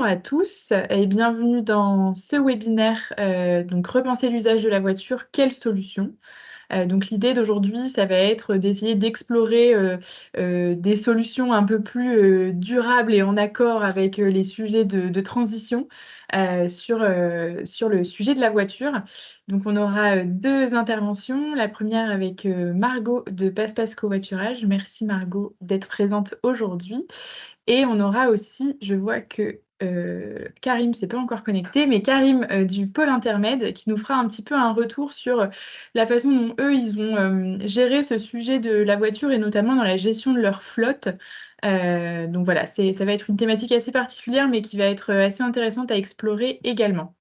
à tous et bienvenue dans ce webinaire, donc repenser l'usage de la voiture, quelles solutions? Donc l'idée d'aujourd'hui, ça va être d'essayer d'explorer, des solutions un peu plus, durables et en accord avec, les sujets de transition, sur le sujet de la voiture. Donc on aura, 2 interventions. La première avec, Margot de Passe Covoiturage. Merci Margot d'être présente aujourd'hui. Et on aura aussi, je vois que, Karim s'est pas encore connecté, mais Karim, du pôle intermed qui nous fera un petit peu un retour sur, la façon dont eux, ils ont, géré ce sujet de la voiture et notamment dans la gestion de leur flotte. Donc voilà, ça va être une thématique assez particulière, mais qui va être, assez intéressante à explorer également.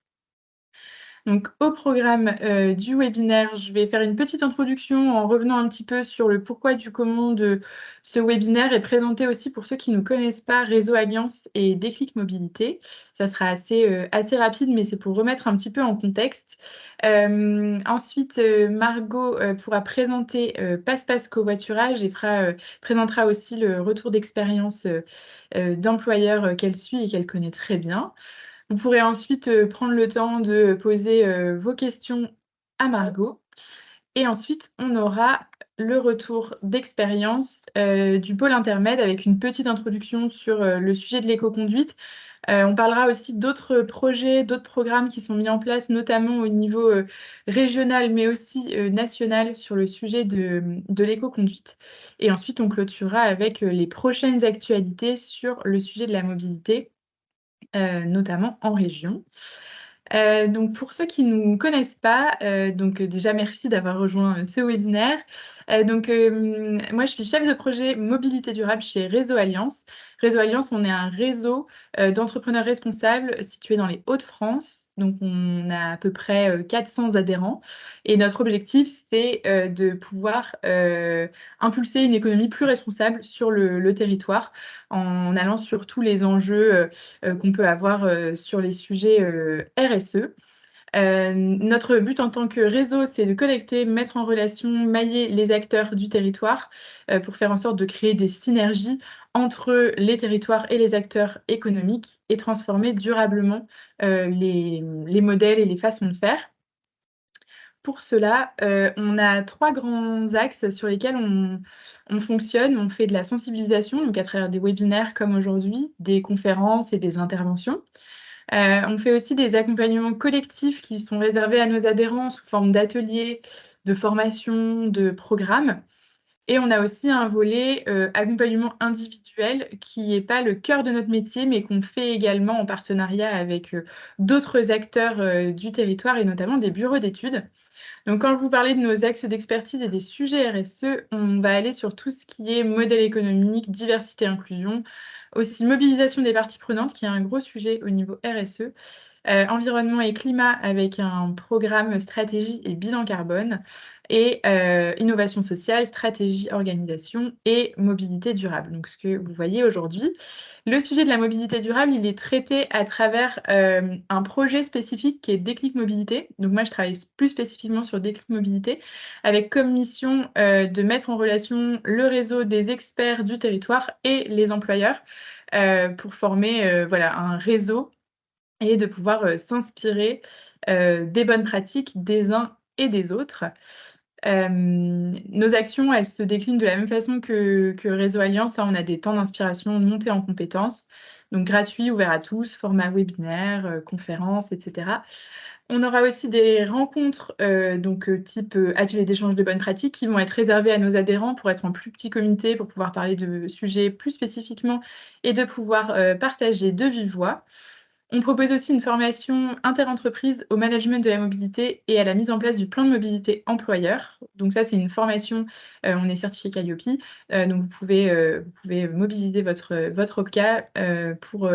Donc au programme, du webinaire, je vais faire une petite introduction en revenant un petit peu sur le pourquoi du comment de ce webinaire et présenter aussi pour ceux qui ne connaissent pas Réseau Alliance et Déclic Mobilité. Ça sera assez rapide, mais c'est pour remettre un petit peu en contexte. Ensuite, Margot, pourra présenter, Passe Covoiturage et présentera aussi le retour d'expérience, d'employeur, qu'elle suit et qu'elle connaît très bien. Vous pourrez ensuite, prendre le temps de poser, vos questions à Margot et ensuite on aura le retour d'expérience, du pôle intermed avec une petite introduction sur, le sujet de l'écoconduite. On parlera aussi d'autres projets, d'autres programmes qui sont mis en place, notamment au niveau, régional, mais aussi, national sur le sujet de l'écoconduite et ensuite on clôturera avec, les prochaines actualités sur le sujet de la mobilité, notamment en région. Donc pour ceux qui nous connaissent pas, déjà merci d'avoir rejoint, ce webinaire. Moi je suis chef de projet mobilité durable chez Réseau Alliance. Réseau Alliance, on est un réseau, d'entrepreneurs responsables situé dans les Hauts-de-France. Donc on a à peu près, 400 adhérents et notre objectif, c'est, de pouvoir, impulser une économie plus responsable sur le territoire en allant sur tous les enjeux, qu'on peut avoir, sur les sujets, RSE. Notre but en tant que réseau, c'est de connecter, mettre en relation, mailler les acteurs du territoire, pour faire en sorte de créer des synergies entre les territoires et les acteurs économiques et transformer durablement, les modèles et les façons de faire. Pour cela, on a 3 grands axes sur lesquels on fonctionne. On fait de la sensibilisation, donc à travers des webinaires comme aujourd'hui, des conférences et des interventions. On fait aussi des accompagnements collectifs qui sont réservés à nos adhérents sous forme d'ateliers, de formations, de programmes et on a aussi un volet, accompagnement individuel qui n'est pas le cœur de notre métier, mais qu'on fait également en partenariat avec, d'autres acteurs, du territoire et notamment des bureaux d'études. Donc quand je vous parlais de nos axes d'expertise et des sujets RSE, on va aller sur tout ce qui est modèle économique, diversité, inclusion, aussi mobilisation des parties prenantes, qui est un gros sujet au niveau RSE, environnement et climat avec un programme stratégie et bilan carbone et innovation sociale, stratégie, organisation et mobilité durable. Donc ce que vous voyez aujourd'hui. Le sujet de la mobilité durable, il est traité à travers, un projet spécifique qui est Déclic Mobilité. Donc moi, je travaille plus spécifiquement sur Déclic Mobilité avec comme mission, de mettre en relation le réseau des experts du territoire et les employeurs, pour former, voilà, un réseau et de pouvoir, s'inspirer, des bonnes pratiques des uns et des autres. Nos actions, elles se déclinent de la même façon que Réseau Alliance, hein. On a des temps d'inspiration, de montée en compétences, donc gratuits, ouverts à tous, format webinaire, conférences et cetera. On aura aussi des rencontres, type, atelier d'échange de bonnes pratiques qui vont être réservées à nos adhérents pour être en plus petit comité, pour pouvoir parler de sujets plus spécifiquement et de pouvoir, partager de vive voix. On propose aussi une formation interentreprise au management de la mobilité et à la mise en place du plan de mobilité employeur. Donc ça, c'est une formation, on est certifié Qualiopi, donc vous pouvez mobiliser votre OPCA, pour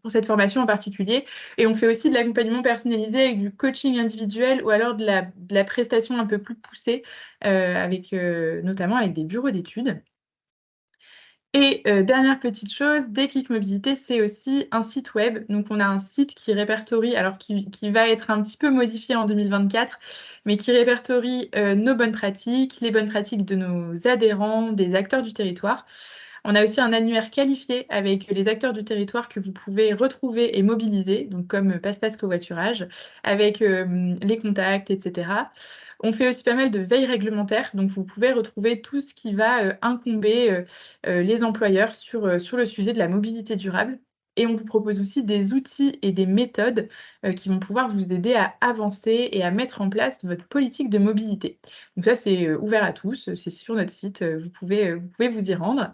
cette formation en particulier et on fait aussi de l'accompagnement personnalisé avec du coaching individuel ou alors de la prestation un peu plus poussée, notamment avec des bureaux d'études. Et dernière petite chose, Déclic Mobilité, c'est aussi un site web. Donc on a un site qui répertorie alors qui va être un petit peu modifié en 2024, mais qui répertorie, nos bonnes pratiques, les bonnes pratiques de nos adhérents, des acteurs du territoire. On a aussi un annuaire qualifié avec les acteurs du territoire que vous pouvez retrouver et mobiliser, donc comme Passe-Passe Covoiturage, avec les contacts, etc. On fait aussi pas mal de veille réglementaire, donc vous pouvez retrouver tout ce qui va incomber les employeurs sur le sujet de la mobilité durable. Et on vous propose aussi des outils et des méthodes qui vont pouvoir vous aider à avancer et à mettre en place votre politique de mobilité. Donc ça, c'est ouvert à tous, c'est sur notre site, vous pouvez vous y rendre.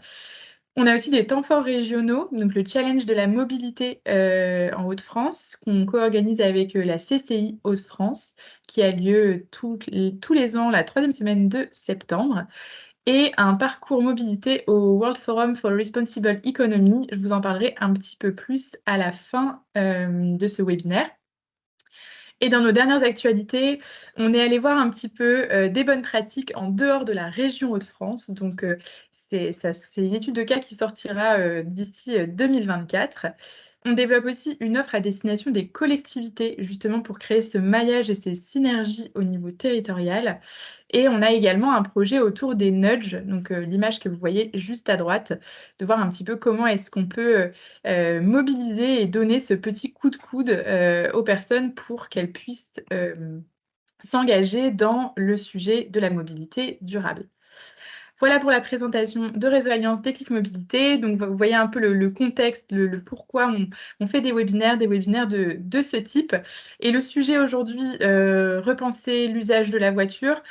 On a aussi des temps forts régionaux, donc le challenge de la mobilité en Hauts-de-France, qu'on co-organise avec la CCI Hauts-de-France, qui a lieu tous les ans, la troisième semaine de septembre, et un parcours mobilité au World Forum for Responsible Economy. Je vous en parlerai un petit peu plus à la fin de ce webinaire. Et dans nos dernières actualités, on est allé voir un petit peu des bonnes pratiques en dehors de la région Hauts-de-France. Donc, c'est une étude de cas qui sortira d'ici 2024. On développe aussi une offre à destination des collectivités, justement pour créer ce maillage et ces synergies au niveau territorial. Et on a également un projet autour des nudges, donc l'image que vous voyez juste à droite, de voir un petit peu comment est-ce qu'on peut mobiliser et donner ce petit coup de coude aux personnes pour qu'elles puissent s'engager dans le sujet de la mobilité durable. Voilà pour la présentation de Réseau Alliance Déclic Mobilité. Donc, vous voyez un peu le contexte, le pourquoi on fait des webinaires de ce type. Et le sujet aujourd'hui, repenser l'usage de la voiture.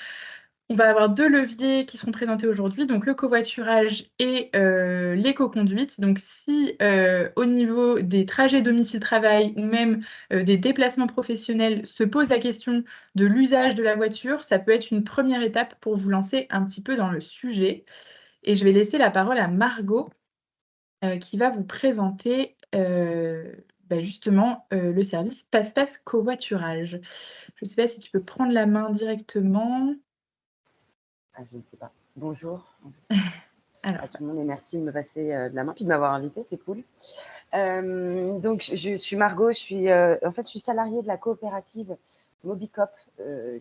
On va avoir 2 leviers qui seront présentés aujourd'hui, donc le covoiturage et l'éco-conduite. Donc si au niveau des trajets domicile-travail ou même des déplacements professionnels se pose la question de l'usage de la voiture, ça peut être une première étape pour vous lancer un petit peu dans le sujet. Et je vais laisser la parole à Margot qui va vous présenter justement le service Passe-Passe Covoiturage. Je ne sais pas si tu peux prendre la main directement. Ah, je ne sais pas. Bonjour Alors, à tout le monde et merci de me passer de la main puis de m'avoir invité, c'est cool. Donc, je suis Margot, je suis salariée de la coopérative Mobicop,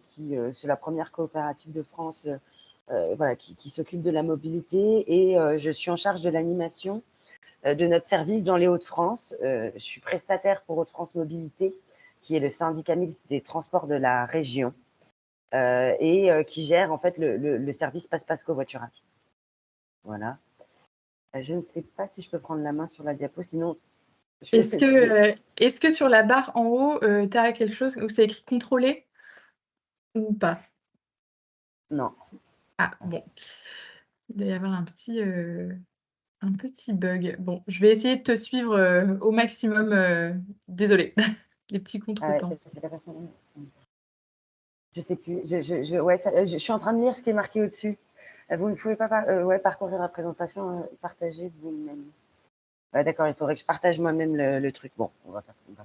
qui c'est la première coopérative de France voilà, qui s'occupe de la mobilité et je suis en charge de l'animation de notre service dans les Hauts-de-France. Je suis prestataire pour Hauts-de-France Mobilité, qui est le syndicat mixte des transports de la région. Et qui gère en fait le service Passe-Passe Covoiturage. Voilà. Je ne sais pas si je peux prendre la main sur la diapo, sinon. Est-ce que sur la barre en haut, tu as quelque chose où c'est écrit contrôler ou pas? Non. Ah bon, il doit y avoir un petit bug. Bon, je vais essayer de te suivre au maximum. Désolée, les petits contretemps. C'est la personne. Je sais plus. Ouais, je suis en train de lire ce qui est marqué au-dessus. Vous ne pouvez pas parcourir la présentation, partager vous-même. Ouais, d'accord, il faudrait que je partage moi-même le truc. Bon, on va faire comme ça.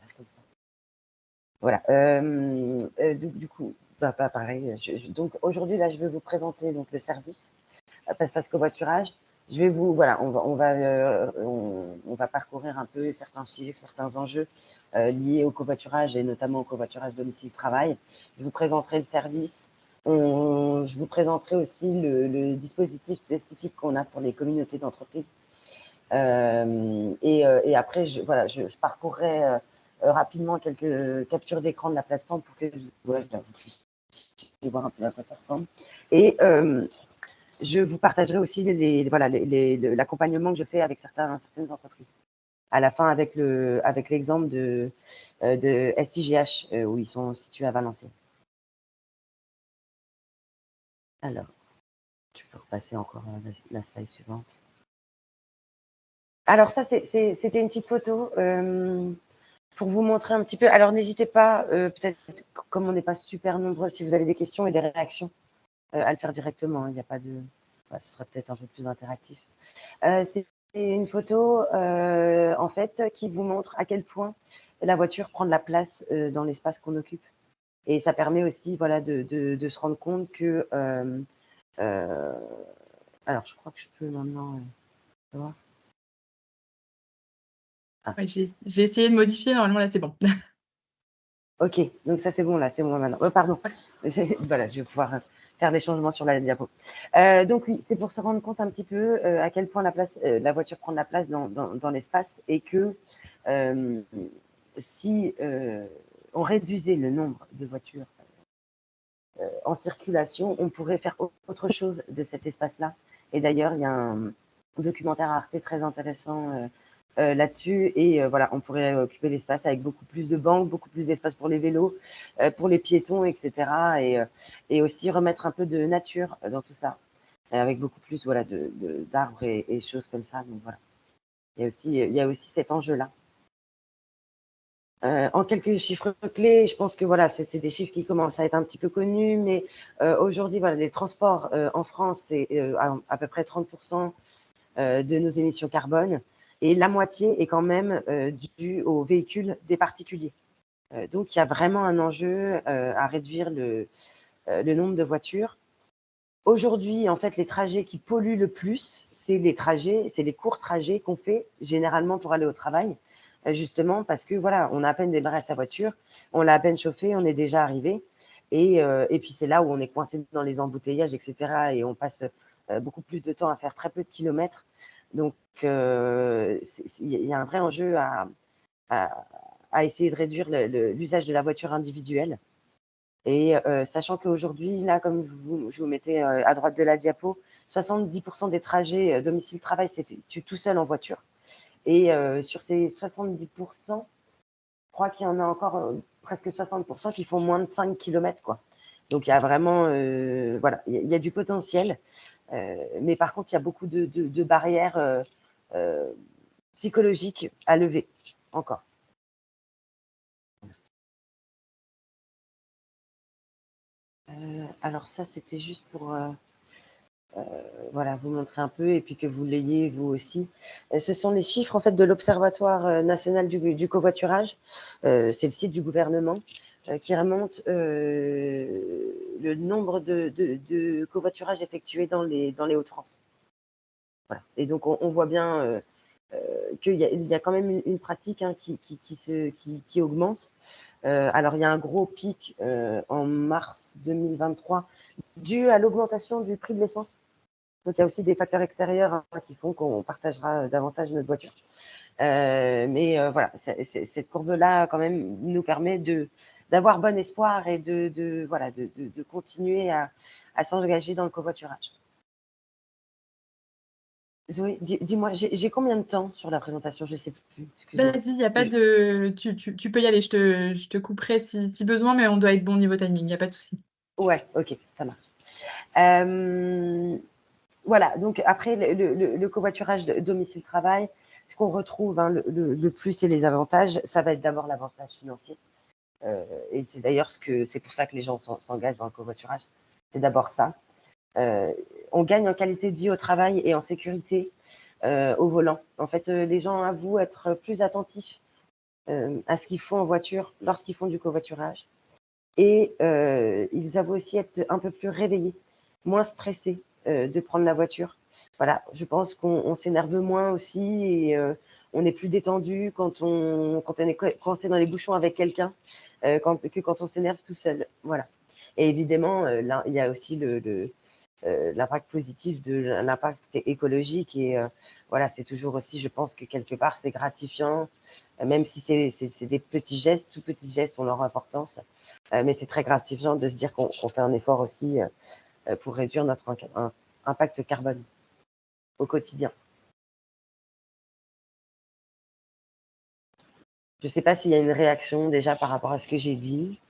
Voilà. Du coup, pas pareil. Donc aujourd'hui, là, je vais vous présenter donc, le service Passe-Passe Covoiturage. Je vais vous, voilà, on va parcourir un peu certains chiffres, certains enjeux liés au covoiturage et notamment au covoiturage domicile-travail. Je vous présenterai le service. Je vous présenterai aussi le dispositif spécifique qu'on a pour les communautés d'entreprise. Et après, je parcourrai rapidement quelques captures d'écran de la plateforme pour que vous puissiez voir un peu à quoi ça ressemble. Et je vous partagerai aussi l'accompagnement que je fais avec certaines entreprises. À la fin, avec l'exemple de SIGH, où ils sont situés à Valenciennes. Alors, tu peux repasser encore la slide suivante. Alors ça, c'était une petite photo pour vous montrer un petit peu. Alors, n'hésitez pas, peut-être, comme on n'est pas super nombreux, si vous avez des questions et des réactions, à le faire directement. Il n'y a pas de... ce sera peut-être un peu plus interactif. C'est une photo, en fait, qui vous montre à quel point la voiture prend de la place dans l'espace qu'on occupe. Et ça permet aussi, voilà, de se rendre compte que... alors, je crois que je peux maintenant voir. Ah. Ouais, j'ai essayé de modifier, normalement, là, c'est bon. Ok, donc ça, c'est bon, là, c'est bon maintenant. Pardon. Voilà, je vais pouvoir faire des changements sur la diapo. Donc oui, c'est pour se rendre compte un petit peu à quel point la voiture prend de la place dans l'espace et que si on réduisait le nombre de voitures en circulation, on pourrait faire autre chose de cet espace-là. Et d'ailleurs, il y a un documentaire Arte très intéressant là-dessus. Et voilà, on pourrait occuper l'espace avec beaucoup plus de bancs, beaucoup plus d'espace pour les vélos, pour les piétons, etc. Et aussi remettre un peu de nature dans tout ça, avec beaucoup plus voilà, d'arbres et choses comme ça. Donc voilà, il y a aussi cet enjeu-là. En quelques chiffres clés, je pense que voilà, c'est des chiffres qui commencent à être un petit peu connus, mais aujourd'hui, voilà, les transports en France, c'est à peu près 30% de nos émissions carbone, et la moitié est quand même due aux véhicules des particuliers. Donc, il y a vraiment un enjeu à réduire le nombre de voitures. Aujourd'hui, en fait, les trajets qui polluent le plus, c'est les courts trajets qu'on fait généralement pour aller au travail, justement parce que voilà, on a à peine démarré sa voiture, on l'a à peine chauffée, on est déjà arrivé, et puis c'est là où on est coincé dans les embouteillages, etc. Et on passe beaucoup plus de temps à faire très peu de kilomètres. Donc, il y a un vrai enjeu à essayer de réduire l'usage de la voiture individuelle. Et sachant qu'aujourd'hui, là, comme je vous mettais à droite de la diapo, 70% des trajets domicile-travail s'effectuent tout seul en voiture. Et sur ces 70%, je crois qu'il y en a encore presque 60% qui font moins de 5 km, quoi. Donc, il y a vraiment, voilà, il y a du potentiel. Mais par contre, il y a beaucoup de barrières psychologiques à lever encore. Alors ça, c'était juste pour voilà, vous montrer un peu et puis que vous l'ayez vous aussi. Ce sont les chiffres en fait de l'Observatoire national du covoiturage. C'est le site du gouvernement qui remonte le nombre de covoiturages effectués dans les Hauts-de-France. Voilà. Et donc on voit bien qu'il y a quand même une pratique hein, qui augmente. Alors il y a un gros pic en mars 2023 dû à l'augmentation du prix de l'essence. Donc, il y a aussi des facteurs extérieurs hein, qui font qu'on partagera davantage notre voiture. Mais voilà, cette courbe-là, quand même, nous permet d'avoir bon espoir et voilà, de continuer à s'engager dans le covoiturage. Zoé, dis-moi, j'ai combien de temps sur la présentation? Je ne sais plus. Excuse-moi. Vas-y, il n'y a pas de. Tu peux y aller, je te couperai si besoin, mais on doit être bon niveau timing, il n'y a pas de souci. Ouais, ok, ça marche. Voilà, donc après le covoiturage de domicile-travail, ce qu'on retrouve hein, le plus et les avantages, ça va être d'abord l'avantage financier. Et c'est d'ailleurs c'est pour ça que les gens s'engagent dans le covoiturage. C'est d'abord ça. On gagne en qualité de vie au travail et en sécurité au volant. En fait, les gens avouent être plus attentifs à ce qu'ils font en voiture lorsqu'ils font du covoiturage. Et ils avouent aussi être un peu plus réveillés, moins stressés de prendre la voiture. Voilà, je pense qu'on s'énerve moins aussi et on est plus détendu quand on est coincé dans les bouchons avec quelqu'un que quand on s'énerve tout seul. Voilà. Et évidemment, là, il y a aussi l'impact positif de l'impact écologique et voilà, c'est toujours aussi, je pense que quelque part, c'est gratifiant, même si c'est des petits gestes, tout petits gestes ont leur importance, mais c'est très gratifiant de se dire qu'on fait un effort aussi pour réduire notre impact carbone au quotidien. Je ne sais pas s'il y a une réaction déjà par rapport à ce que j'ai dit.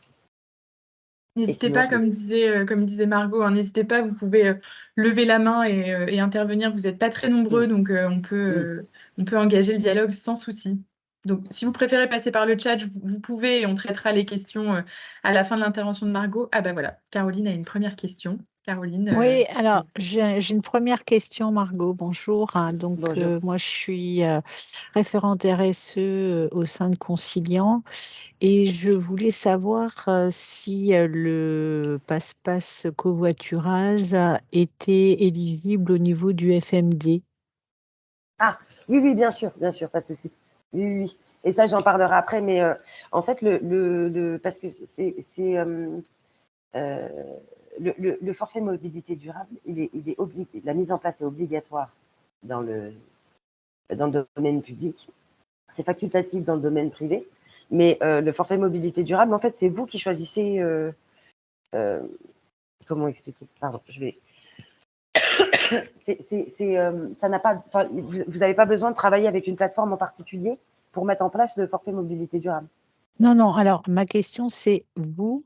N'hésitez pas, comme disait Margot, hein, n'hésitez pas, vous pouvez lever la main et intervenir. Vous n'êtes pas très nombreux, donc on peut engager le dialogue sans souci. Donc, si vous préférez passer par le chat, vous pouvez et on traitera les questions à la fin de l'intervention de Margot. Ah bah voilà, Caroline a une première question. Caroline. Oui, alors j'ai une première question, Margot. Bonjour. Donc, Bonjour. moi, je suis référente RSE au sein de Conciliant et je voulais savoir si le passe-passe covoiturage était éligible au niveau du FMD. Ah, oui, bien sûr, pas de souci. Oui. Et ça, j'en parlerai après, mais en fait, parce que le forfait mobilité durable, la mise en place est obligatoire dans le domaine public. C'est facultatif dans le domaine privé. Mais le forfait mobilité durable, en fait, c'est vous qui choisissez. Comment expliquer? Pardon, je vais. Ça n'a pas. Vous n'avez pas besoin de travailler avec une plateforme en particulier pour mettre en place le forfait mobilité durable. Non, non, alors ma question c'est vous,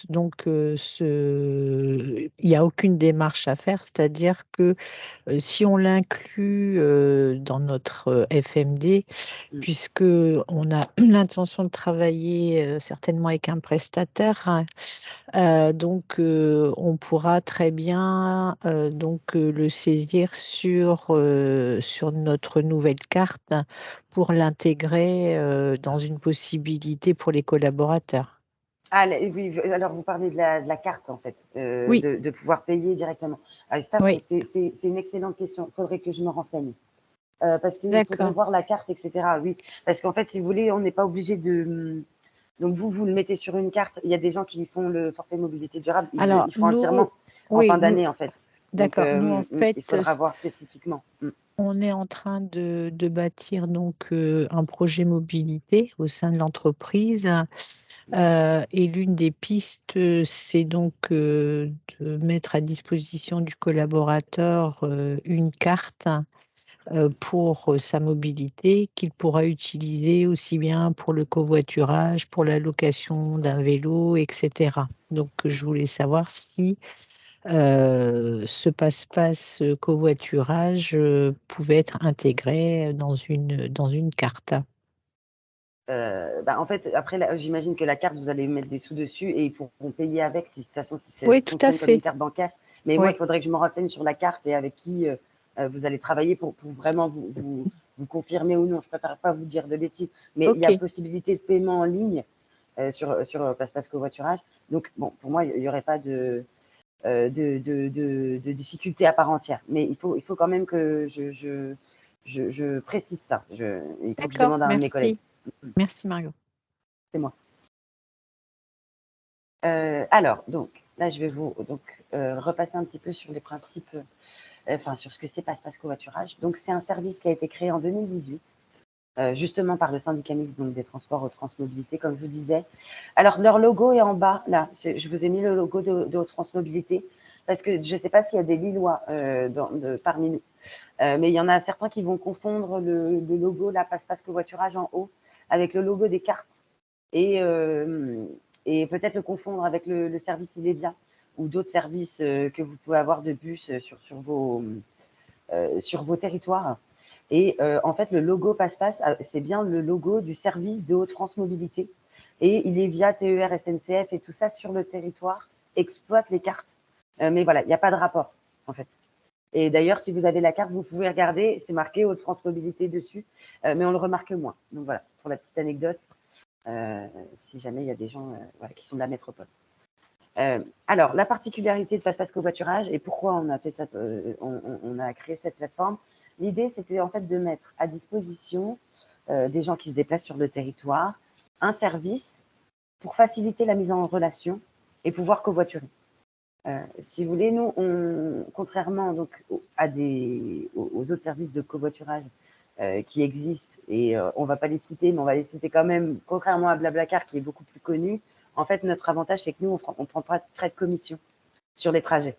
donc il n'y a aucune démarche à faire, c'est-à-dire que si on l'inclut dans notre FMD, puisque on a l'intention de travailler certainement avec un prestataire, hein, donc on pourra très bien le saisir sur notre nouvelle carte pour l'intégrer dans une possibilité pour les collaborateurs. Ah, oui, alors vous parlez de la carte, en fait, Oui, de pouvoir payer directement. Ah, ça, oui, c'est une excellente question. Il faudrait que je me renseigne. Parce qu'il faudrait d'accord. voir la carte, etc. Oui, parce qu'en fait, si vous voulez, on n'est pas obligé de. Donc, vous le mettez sur une carte. Il y a des gens qui font le forfait mobilité durable. Alors, Ils font un nous, virement en oui, fin d'année, en fait. Donc, d'accord. Nous, en il fait, faudra voir spécifiquement. on est en train de bâtir donc un projet mobilité au sein de l'entreprise. Et l'une des pistes, c'est donc de mettre à disposition du collaborateur une carte pour sa mobilité qu'il pourra utiliser aussi bien pour le covoiturage, pour la location d'un vélo, etc. Donc, je voulais savoir si ce passe-passe covoiturage pouvait être intégré dans une carte. En fait, après, j'imagine que la carte, vous allez mettre des sous dessus et ils pourront payer avec. Si, de toute façon, si ça Oui, tout à fonctionne comme une fait. carte bancaire. Mais moi, il Oui, faudrait que je me renseigne sur la carte et avec qui vous allez travailler pour vraiment vous confirmer ou non. Je ne préfère pas vous dire de bêtises. Mais il y a ok. possibilité de paiement en ligne sur PassePass Covoiturage. Donc, bon, pour moi, il n'y aurait pas de difficulté à part entière. Mais il faut quand même que je précise ça. Il faut que je D'accord, demande à un de mes collègues. merci. Merci Mario. C'est moi. Alors, donc, là, je vais vous repasser un petit peu sur les principes, sur ce que c'est PassePass Covoiturage. Donc, c'est un service qui a été créé en 2018, justement par le syndicat mixte donc, des transports Hauts-de-France Mobilité, comme je vous disais. Alors, leur logo est en bas, là. Je vous ai mis le logo de Hauts-de-France Mobilité, parce que je ne sais pas s'il y a des Lillois parmi nous. Mais il y en a certains qui vont confondre le logo, là, PassePass Covoiturage en haut, avec le logo des cartes. Et peut-être le confondre avec le service Ilévia ou d'autres services que vous pouvez avoir de bus sur vos territoires. Et en fait, le logo Passe-Passe, c'est bien le logo du service de Hauts-de-France Mobilité. Et Ilévia, TER, SNCF et tout ça sur le territoire exploite les cartes. Mais voilà, il n'y a pas de rapport, en fait. Et d'ailleurs, si vous avez la carte, vous pouvez regarder, c'est marqué Hauts-de-France Mobilité dessus, mais on le remarque moins. Donc voilà, pour la petite anecdote, si jamais il y a des gens qui sont de la métropole. Alors, la particularité de PassePass Covoiturage et pourquoi on a fait ça, on a créé cette plateforme, l'idée c'était en fait de mettre à disposition des gens qui se déplacent sur le territoire un service pour faciliter la mise en relation et pouvoir covoiturer. Si vous voulez, nous, contrairement donc aux autres services de covoiturage qui existent, et on ne va pas les citer, mais on va les citer quand même, contrairement à Blablacar qui est beaucoup plus connu, en fait, notre avantage, c'est que nous, on ne prend pas de frais de commission sur les trajets.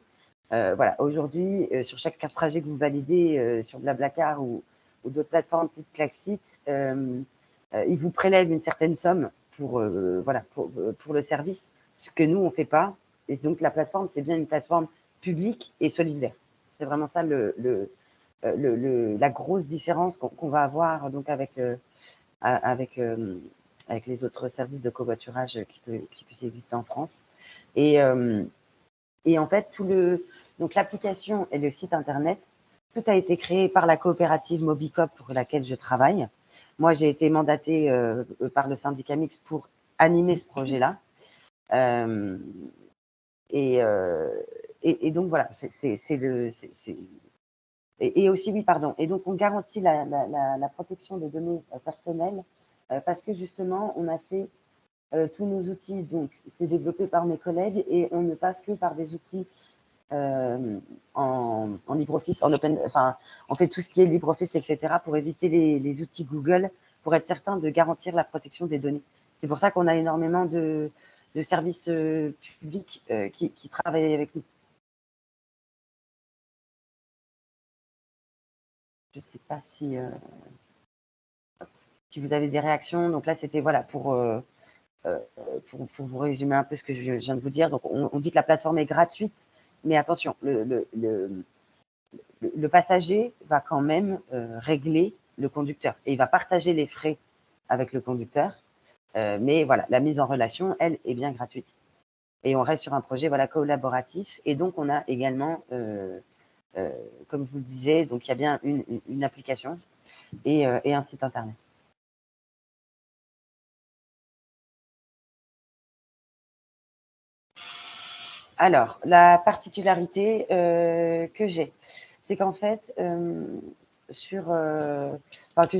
Voilà, aujourd'hui, sur chaque carte trajet que vous validez sur Blablacar ou d'autres plateformes type Klaxit, ils vous prélèvent une certaine somme pour le service, ce que nous, on ne fait pas. Et donc, la plateforme, c'est bien une plateforme publique et solidaire. C'est vraiment ça la grosse différence qu'on va avoir donc avec les autres services de covoiturage qui puissent exister en France. Et en fait, donc l'application et le site internet, tout a été créé par la coopérative Mobicop pour laquelle je travaille. Moi, j'ai été mandatée par le syndicat mixte pour animer ce projet-là. Et donc voilà, et aussi, oui, pardon. Et donc, on garantit la protection des données personnelles parce que justement, on a fait tous nos outils, donc c'est développé par mes collègues et on ne passe que par des outils en LibreOffice, enfin, on fait tout ce qui est LibreOffice, etc., pour éviter les outils Google, pour être certain de garantir la protection des données. C'est pour ça qu'on a énormément de services publics qui travaillent avec nous. Je ne sais pas si vous avez des réactions. Donc là, c'était voilà pour vous résumer un peu ce que je viens de vous dire. Donc on dit que la plateforme est gratuite, mais attention, le passager va quand même régler le conducteur et il va partager les frais avec le conducteur. Mais voilà, la mise en relation, elle, est bien gratuite. Et on reste sur un projet voilà, collaboratif. Et donc, on a également, comme je vous le disais, donc il y a bien une application et un site internet. Alors, la particularité que j'ai, c'est qu'en fait, que j'ai,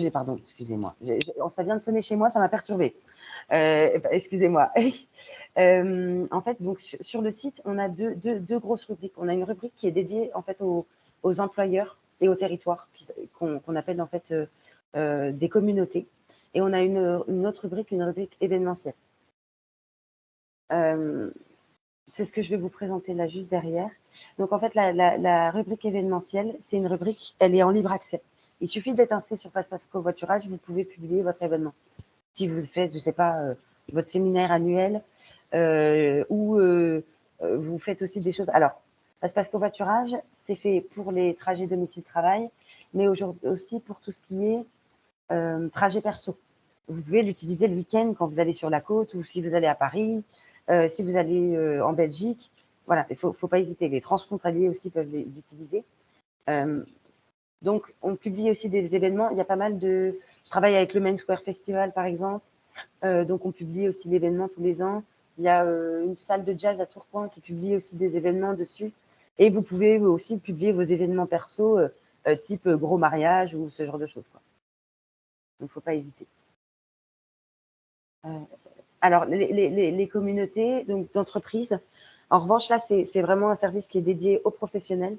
pardon, excusez-moi. Ça vient de sonner chez moi, ça m'a perturbée. Excusez-moi. En fait, donc sur le site, on a deux grosses rubriques. On a une rubrique qui est dédiée en fait aux employeurs et aux territoires qu'on appelle en fait des communautés. Et on a une autre rubrique, une rubrique événementielle. C'est ce que je vais vous présenter là juste derrière. Donc en fait, la rubrique événementielle, c'est une rubrique, elle est en libre accès. Il suffit d'être inscrit sur Passe Covoiturage, vous pouvez publier votre événement. Si vous faites, je ne sais pas, votre séminaire annuel ou vous faites aussi des choses. Alors, Passe Covoiturage, c'est fait pour les trajets domicile-travail, mais aujourd'hui aussi pour tout ce qui est trajet perso. Vous pouvez l'utiliser le week-end quand vous allez sur la côte ou si vous allez à Paris, si vous allez en Belgique. Voilà, il ne faut pas hésiter. Les transfrontaliers aussi peuvent l'utiliser. Donc, on publie aussi des événements. Il y a pas mal de... Je travaille avec le Main Square Festival, par exemple. Donc, on publie aussi l'événement tous les ans. Il y a une salle de jazz à Tourcoing qui publie aussi des événements dessus. Et vous pouvez aussi publier vos événements perso, type gros mariage ou ce genre de choses, quoi. Donc, il ne faut pas hésiter. Alors, les communautés d'entreprises, en revanche, là, c'est vraiment un service qui est dédié aux professionnels.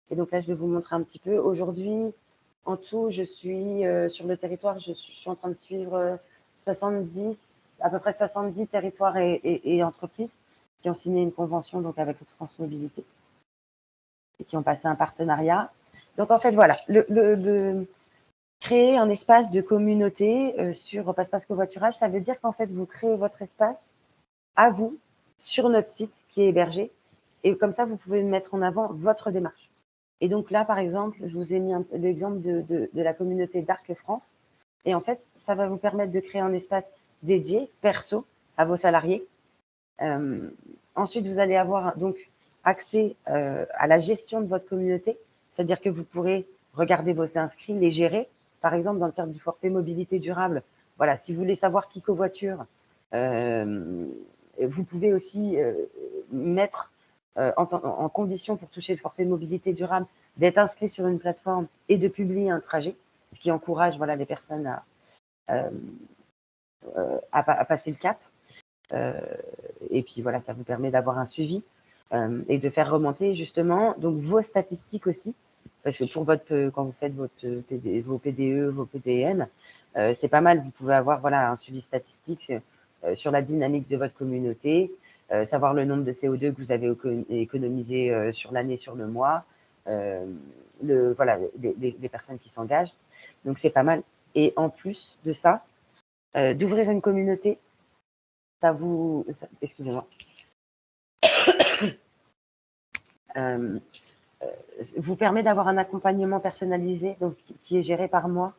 Et donc là, je vais vous montrer un petit peu. Aujourd'hui, en tout, je suis sur le territoire, je suis en train de suivre 70, à peu près 70 territoires et entreprises qui ont signé une convention donc, avec France Mobilité et qui ont passé un partenariat. Donc, en fait, voilà, créer un espace de communauté sur Passe Covoiturage, ça veut dire qu'en fait, vous créez votre espace à vous sur notre site qui est hébergé. Et comme ça, vous pouvez mettre en avant votre démarche. Et donc là, par exemple, je vous ai mis l'exemple de la communauté d'Arc France. Et en fait, ça va vous permettre de créer un espace dédié, perso, à vos salariés. Ensuite, vous allez avoir donc accès à la gestion de votre communauté. C'est-à-dire que vous pourrez regarder vos inscrits, les gérer. Par exemple, dans le cadre du forfait mobilité durable, voilà, si vous voulez savoir qui covoiture, vous pouvez aussi mettre en condition pour toucher le forfait mobilité durable d'être inscrit sur une plateforme et de publier un trajet, ce qui encourage voilà, les personnes à passer le cap. Et puis voilà, ça vous permet d'avoir un suivi et de faire remonter justement donc vos statistiques aussi. Parce que quand vous faites vos PDE, vos PDN, c'est pas mal. Vous pouvez avoir voilà, un suivi statistique sur la dynamique de votre communauté, savoir le nombre de CO2 que vous avez économisé sur l'année, sur le mois, voilà, les personnes qui s'engagent. Donc, c'est pas mal. Et en plus de ça, d'ouvrir une communauté, excusez-moi. Vous permet d'avoir un accompagnement personnalisé donc, qui est géré par moi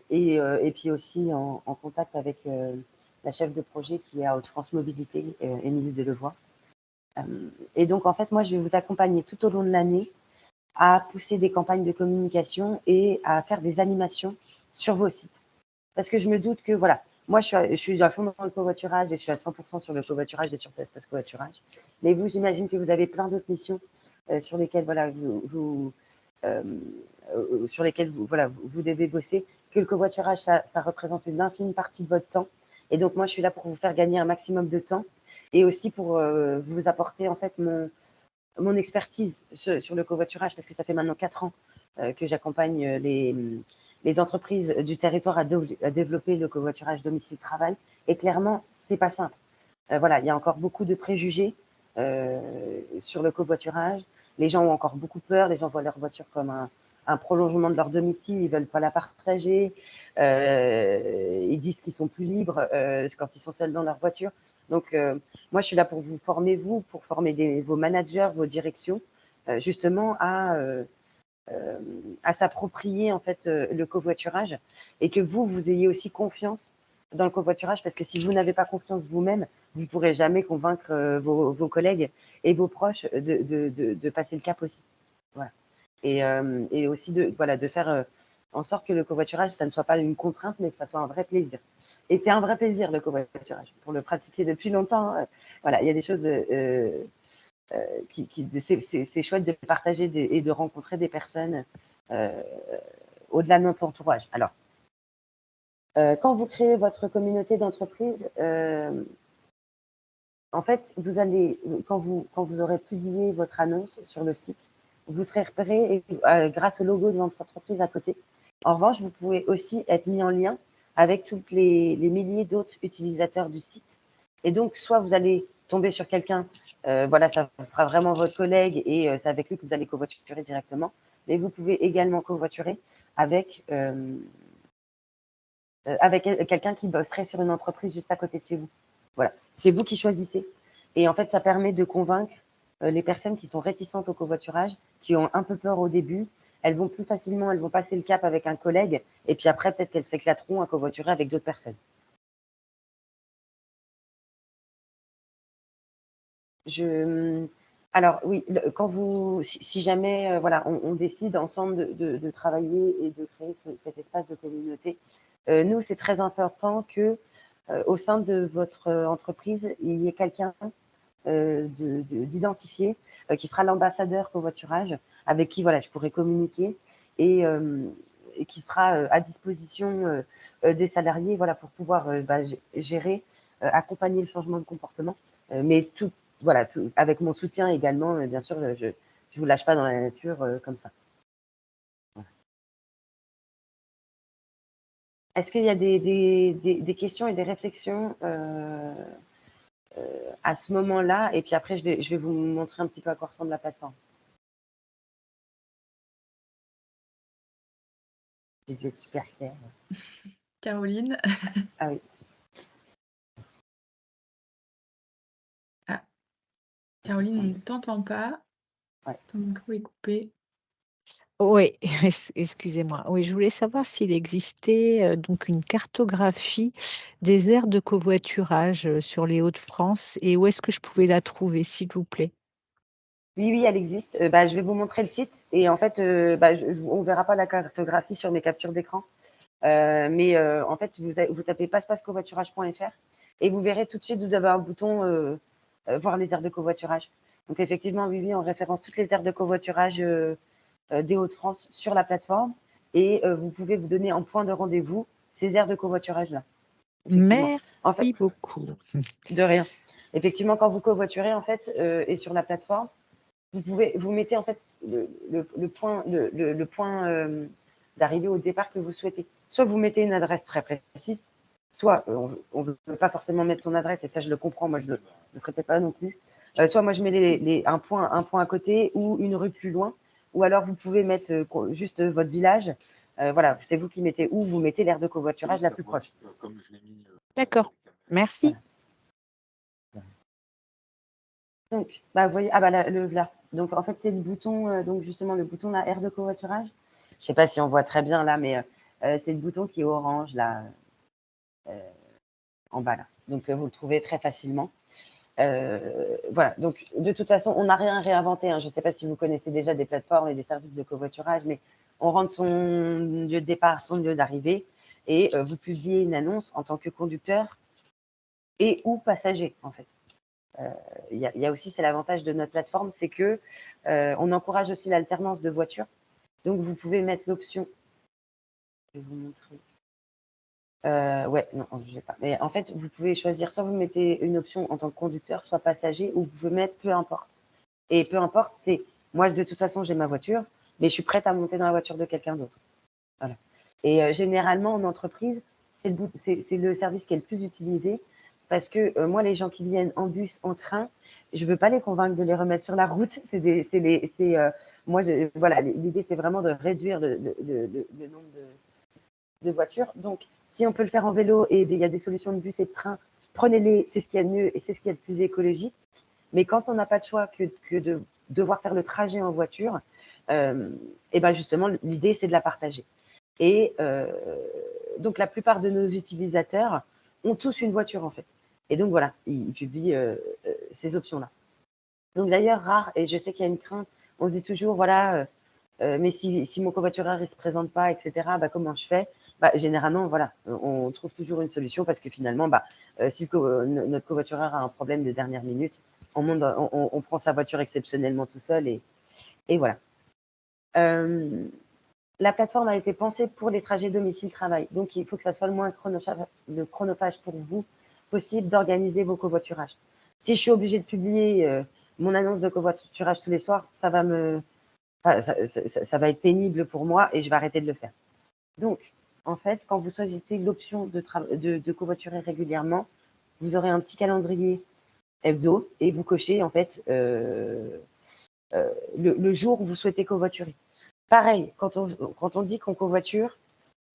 et puis aussi en contact avec la chef de projet qui est à Haute-France Mobilité, Émilie Delevoye. Et donc, en fait, moi, je vais vous accompagner tout au long de l'année à pousser des campagnes de communication et à faire des animations sur vos sites. Parce que je me doute que, voilà, moi, je suis à fond dans le covoiturage et je suis à 100% sur le covoiturage et sur Passe Covoiturage. Mais vous, j'imagine que vous avez plein d'autres missions sur lesquelles, voilà, sur lesquelles vous devez bosser, que le covoiturage, ça représente une infime partie de votre temps Et donc, moi, je suis là pour vous faire gagner un maximum de temps et aussi pour vous apporter en fait mon expertise sur le covoiturage, parce que ça fait maintenant 4 ans que j'accompagne les entreprises du territoire à développer le covoiturage domicile-travail. Et clairement, c'est pas simple. Voilà, il y a encore beaucoup de préjugés sur le covoiturage. Les gens ont encore beaucoup peur. Les gens voient leur voiture comme un prolongement de leur domicile. Ils veulent pas la partager. Ils disent qu'ils sont plus libres quand ils sont seuls dans leur voiture. Donc, moi, je suis là pour vous former, pour former vos managers, vos directions, justement à s'approprier en fait le covoiturage et que vous ayez aussi confiance dans le covoiturage, parce que si vous n'avez pas confiance vous-même, vous ne pourrez jamais convaincre vos collègues et vos proches de passer le cap aussi. Voilà. Et aussi de faire en sorte que le covoiturage, ça ne soit pas une contrainte, mais que ça soit un vrai plaisir. Et c'est un vrai plaisir, le covoiturage. Pour le pratiquer depuis longtemps, voilà, il y a des choses c'est chouette de partager et de rencontrer des personnes au-delà de notre entourage. Alors, quand vous créez votre communauté d'entreprise, en fait, quand vous aurez publié votre annonce sur le site, vous serez repéré grâce au logo de votre entreprise à côté. En revanche, vous pouvez aussi être mis en lien avec toutes les milliers d'autres utilisateurs du site. Et donc, soit vous allez tomber sur quelqu'un, voilà, ça sera vraiment votre collègue et c'est avec lui que vous allez covoiturer directement. Mais vous pouvez également covoiturer avec quelqu'un qui bosserait sur une entreprise juste à côté de chez vous. Voilà, c'est vous qui choisissez. Et en fait, ça permet de convaincre les personnes qui sont réticentes au covoiturage, qui ont un peu peur au début. Elles vont plus facilement, elles vont passer le cap avec un collègue, et puis après, peut-être qu'elles s'éclateront à covoiturer avec d'autres personnes. Alors oui, si jamais voilà, on décide ensemble de travailler et de créer cet espace de communauté, nous, c'est très important que au sein de votre entreprise, il y ait quelqu'un d'identifié qui sera l'ambassadeur covoiturage, avec qui voilà, je pourrais communiquer et qui sera à disposition des salariés, voilà, pour pouvoir gérer, accompagner le changement de comportement, mais tout, voilà, avec mon soutien également, bien sûr, je vous lâche pas dans la nature comme ça. Voilà. Est-ce qu'il y a des questions et des réflexions à ce moment-là? Et puis après, je vais vous montrer un petit peu à quoi ressemble la plateforme. Je vais être super claire. Caroline. Ah oui. Ah. Caroline, on ne t'entend pas. Ouais. Ton micro est coupé. Oui, excusez-moi. Oui, je voulais savoir s'il existait donc une cartographie des aires de covoiturage sur les Hauts-de-France et où est-ce que je pouvais la trouver, s'il vous plaît? Oui, elle existe. Je vais vous montrer le site. Et en fait, on ne verra pas la cartographie sur mes captures d'écran. Mais en fait, vous tapez passepasscovoiturage.fr et vous verrez tout de suite, vous avez un bouton voir les aires de covoiturage. Donc effectivement, oui, on référence toutes les aires de covoiturage des Hauts-de-France sur la plateforme et vous pouvez vous donner en point de rendez-vous ces aires de covoiturage-là. En fait, Merci beaucoup. de rien. Effectivement, quand vous covoiturez, en fait, et sur la plateforme, vous mettez en fait le point d'arrivée au départ que vous souhaitez. Soit vous mettez une adresse très précise, soit on ne veut pas forcément mettre son adresse, et ça je le comprends, moi je ne le traitais pas non plus. Soit moi je mets un point à côté ou une rue plus loin, ou alors vous pouvez mettre juste votre village. Voilà, c'est vous qui mettez où vous mettez l'aire de covoiturage la plus proche. D'accord, merci. Voilà. Donc, vous voyez, le voilà. Donc, en fait, c'est le bouton, donc justement, le bouton, la aire de covoiturage. Je ne sais pas si on voit très bien là, mais c'est le bouton qui est orange, là, en bas, là. Donc, vous le trouvez très facilement. Voilà. Donc, de toute façon, on n'a rien réinventé, hein. Je ne sais pas si vous connaissez déjà des plateformes et des services de covoiturage, mais on rentre son lieu de départ, son lieu d'arrivée, et vous publiez une annonce en tant que conducteur et ou passager, en fait. Il y a aussi, c'est l'avantage de notre plateforme, c'est que on encourage aussi l'alternance de voitures. Donc, vous pouvez mettre l'option. Je vais vous montrer. Ouais, non, je sais pas. Mais en fait, vous pouvez choisir, soit vous mettez une option en tant que conducteur, soit passager, ou vous pouvez mettre peu importe. Et peu importe, c'est moi, de toute façon, j'ai ma voiture, mais je suis prête à monter dans la voiture de quelqu'un d'autre. Voilà. Et généralement, en entreprise, c'est le service qui est le plus utilisé parce que moi, les gens qui viennent en bus, en train, je ne veux pas les convaincre de les remettre sur la route. Moi, voilà, l'idée, c'est vraiment de réduire le nombre de voitures. Donc, si on peut le faire en vélo et il y a des solutions de bus et de train, prenez-les, c'est ce qu'il y a de mieux et c'est ce qu'il y a de plus écologique. Mais quand on n'a pas de choix que de devoir faire le trajet en voiture, et ben justement, l'idée, c'est de la partager. Et donc, la plupart de nos utilisateurs ont tous une voiture, en fait. Et donc, voilà, ils publient ces options-là. Donc, d'ailleurs, rare, et je sais qu'il y a une crainte, on se dit toujours, voilà, mais si mon covoitureur ne se présente pas, etc., bah, comment je fais? Bah, généralement, voilà, on trouve toujours une solution parce que finalement, bah, si notre covoitureur a un problème de dernière minute, on prend sa voiture exceptionnellement tout seul et voilà. La plateforme a été pensée pour les trajets domicile-travail. Donc, il faut que ça soit le moins chronophage pour vous possible d'organiser vos covoiturages. Si je suis obligée de publier mon annonce de covoiturage tous les soirs, ça va être pénible pour moi et je vais arrêter de le faire. Donc, en fait, quand vous choisissez l'option de covoiturer régulièrement, vous aurez un petit calendrier hebdo et vous cochez en fait le jour où vous souhaitez covoiturer. Pareil, quand on dit qu'on covoiture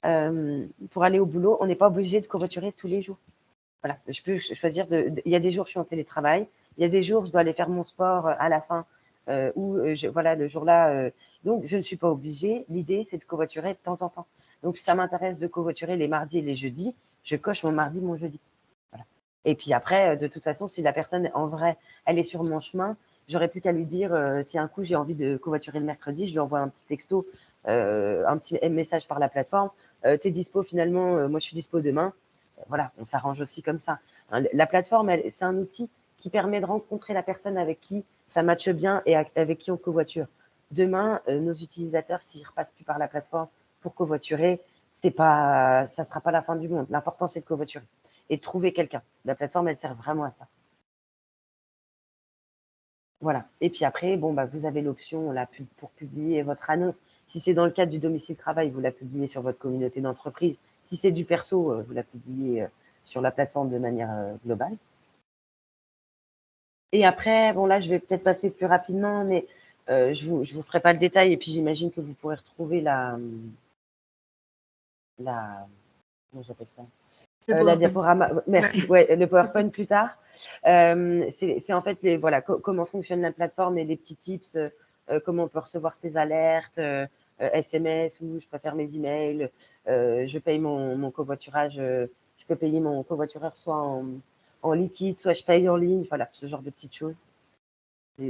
pour aller au boulot, on n'est pas obligé de covoiturer tous les jours. Voilà, je peux choisir il y a des jours, je suis en télétravail, il y a des jours, je dois aller faire mon sport à la fin, ou voilà, le jour-là. Donc, je ne suis pas obligée. L'idée, c'est de covoiturer de temps en temps. Donc, ça m'intéresse de covoiturer les mardis et les jeudis. Je coche mon mardi, mon jeudi. Voilà. Et puis après, de toute façon, si la personne, en vrai, elle est sur mon chemin, j'aurais plus qu'à lui dire si un coup j'ai envie de covoiturer le mercredi, je lui envoie un petit texto, un petit message par la plateforme. T'es dispo finalement, moi je suis dispo demain. Voilà, on s'arrange aussi comme ça. Hein, la plateforme, c'est un outil qui permet de rencontrer la personne avec qui ça matche bien et avec qui on covoiture. Demain, nos utilisateurs, s'ils repassent plus par la plateforme pour covoiturer, ça ne sera pas la fin du monde. L'important, c'est de covoiturer et de trouver quelqu'un. La plateforme, elle sert vraiment à ça. Voilà. Et puis après, bon, bah, vous avez l'option pour publier votre annonce. Si c'est dans le cadre du domicile travail, vous la publiez sur votre communauté d'entreprise. Si c'est du perso, vous la publiez sur la plateforme de manière globale. Et après, bon là, je vais peut-être passer plus rapidement, mais je vous ferai pas le détail. Et puis j'imagine que vous pourrez retrouver comment j'appelle ça? La diaporama. Merci. Ouais, le PowerPoint plus tard. C'est en fait voilà comment fonctionne la plateforme et les petits tips, comment on peut recevoir ses alertes, SMS ou je préfère mes emails. Je paye mon covoiturage. Je peux payer mon covoitureur soit en liquide, soit je paye en ligne. Voilà, ce genre de petites choses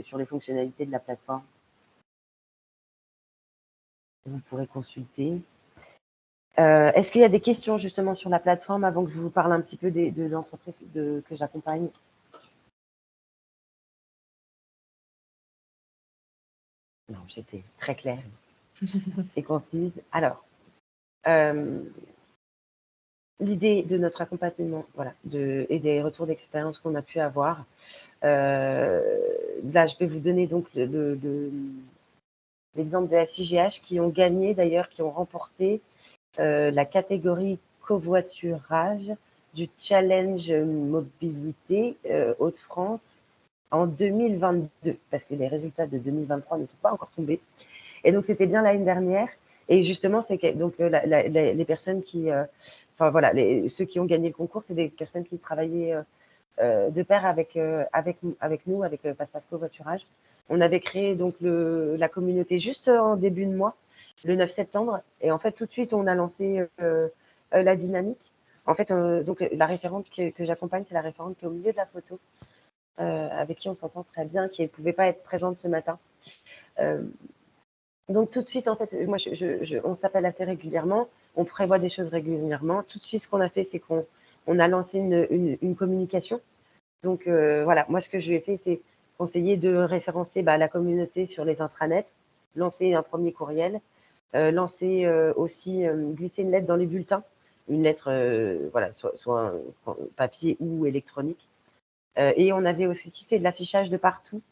sur les fonctionnalités de la plateforme. Vous pourrez consulter. Est-ce qu'il y a des questions justement sur la plateforme avant que je vous parle un petit peu de l'entreprise que j'accompagne? Non, j'étais très claire et concise. Alors, l'idée de notre accompagnement, voilà, et des retours d'expérience qu'on a pu avoir. Là, je vais vous donner donc l'exemple de la CGH qui ont gagné d'ailleurs, qui ont remporté la catégorie covoiturage du Challenge Mobilité Hauts-de-France en 2022, parce que les résultats de 2023 ne sont pas encore tombés. Et donc, c'était bien l'année dernière. Et justement, c'est que donc, les personnes qui. Enfin, voilà, ceux qui ont gagné le concours, c'est des personnes qui travaillaient de pair avec nous, avec Passe Covoiturage. On avait créé donc la communauté juste en début de mois, le 9 septembre. Et en fait, tout de suite, on a lancé la dynamique. En fait, donc, la référente que j'accompagne, c'est la référente qui est au milieu de la photo, avec qui on s'entend très bien, qui ne pouvait pas être présente ce matin. Donc tout de suite, en fait, moi, on s'appelle assez régulièrement, on prévoit des choses régulièrement. Tout de suite, ce qu'on a fait, c'est qu'on a lancé une communication. Donc voilà, moi, ce que je lui ai fait, c'est conseiller de référencer la communauté sur les intranets, lancer un premier courriel, lancer aussi, glisser une lettre dans les bulletins une lettre, voilà, soit papier ou électronique. Et on avait aussi fait de l'affichage de partout.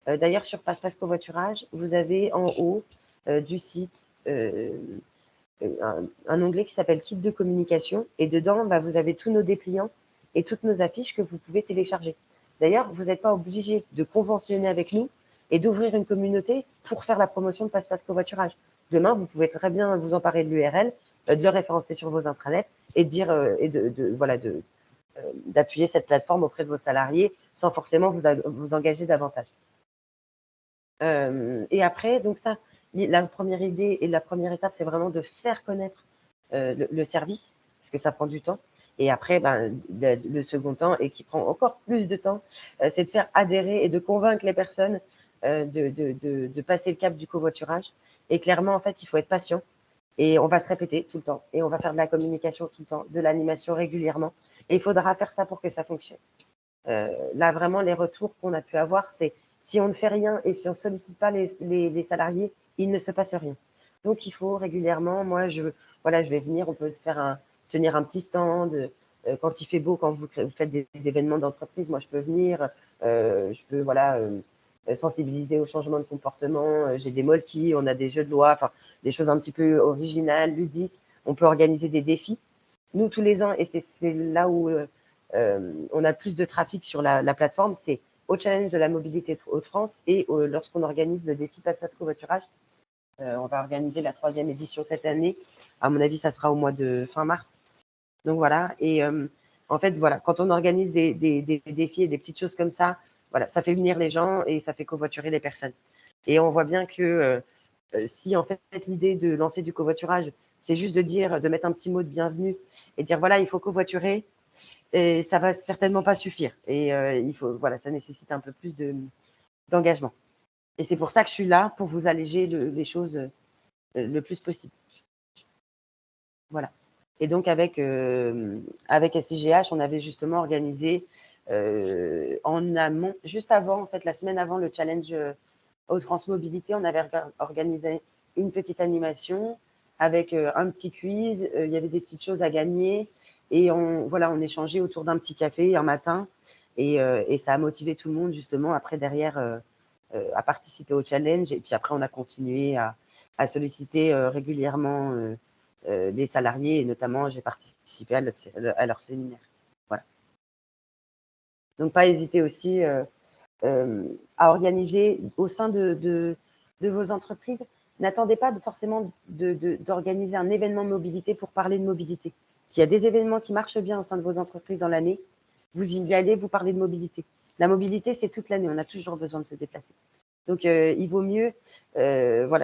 D'ailleurs, sur Passe Covoiturage, vous avez en haut du site un onglet qui s'appelle Kit de communication. Et dedans, vous avez tous nos dépliants et toutes nos affiches que vous pouvez télécharger. D'ailleurs, vous n'êtes pas obligé de conventionner avec nous et d'ouvrir une communauté pour faire la promotion de Passe Covoiturage. Demain, vous pouvez très bien vous emparer de l'URL, de le référencer sur vos intranets et de dire d'appuyer cette plateforme auprès de vos salariés sans forcément vous engager davantage. Et après, donc ça, la première idée et la première étape, c'est vraiment de faire connaître le service, parce que ça prend du temps. Et après, le second temps, et qui prend encore plus de temps, c'est de faire adhérer et de convaincre les personnes de passer le cap du covoiturage. Et clairement, en fait, il faut être patient. Et on va se répéter tout le temps. Et on va faire de la communication tout le temps, de l'animation régulièrement. Et il faudra faire ça pour que ça fonctionne. Là, vraiment, les retours qu'on a pu avoir, c'est si on ne fait rien et si on ne sollicite pas les salariés, il ne se passe rien. Donc, il faut régulièrement, moi, je vais venir, on peut tenir un petit stand. Quand il fait beau, quand vous faites des événements d'entreprise, moi, je peux venir. Je peux, sensibiliser au changement de comportement. J'ai des molki, on a des jeux de loi, enfin, des choses un petit peu originales, ludiques. On peut organiser des défis. Nous, tous les ans, et c'est là où on a plus de trafic sur la plateforme, c'est au challenge de la mobilité Hauts-de-France et lorsqu'on organise le défi Passe Covoiturage. On va organiser la 3e édition cette année. À mon avis, ça sera au mois de fin mars. Donc voilà. Et en fait, voilà, quand on organise des défis et des petites choses comme ça, voilà, ça fait venir les gens et ça fait covoiturer les personnes. Et on voit bien que si en fait l'idée de lancer du covoiturage, c'est juste de mettre un petit mot de bienvenue et de dire voilà, il faut covoiturer, et ça va certainement pas suffire. Et ça nécessite un peu plus d'engagement. Et c'est pour ça que je suis là, pour vous alléger les choses le plus possible. Voilà. Et donc avec SIGH, on avait justement organisé en amont, juste avant, en fait, la semaine avant le challenge Hauts-de-France Mobilité, on avait organisé une petite animation avec un petit quiz. Il y avait des petites choses à gagner. Et on échangeait autour d'un petit café un matin. Et ça a motivé tout le monde, justement, après, derrière, à participer au challenge. Et puis après, on a continué à solliciter régulièrement les salariés. Et notamment, j'ai participé à leur séminaire. Voilà. Donc, pas hésiter aussi à organiser au sein de vos entreprises. N'attendez pas forcément d'organiser un événement mobilité pour parler de mobilité. S'il y a des événements qui marchent bien au sein de vos entreprises dans l'année, vous y allez, vous parlez de mobilité. La mobilité, c'est toute l'année. On a toujours besoin de se déplacer. Donc, il vaut mieux,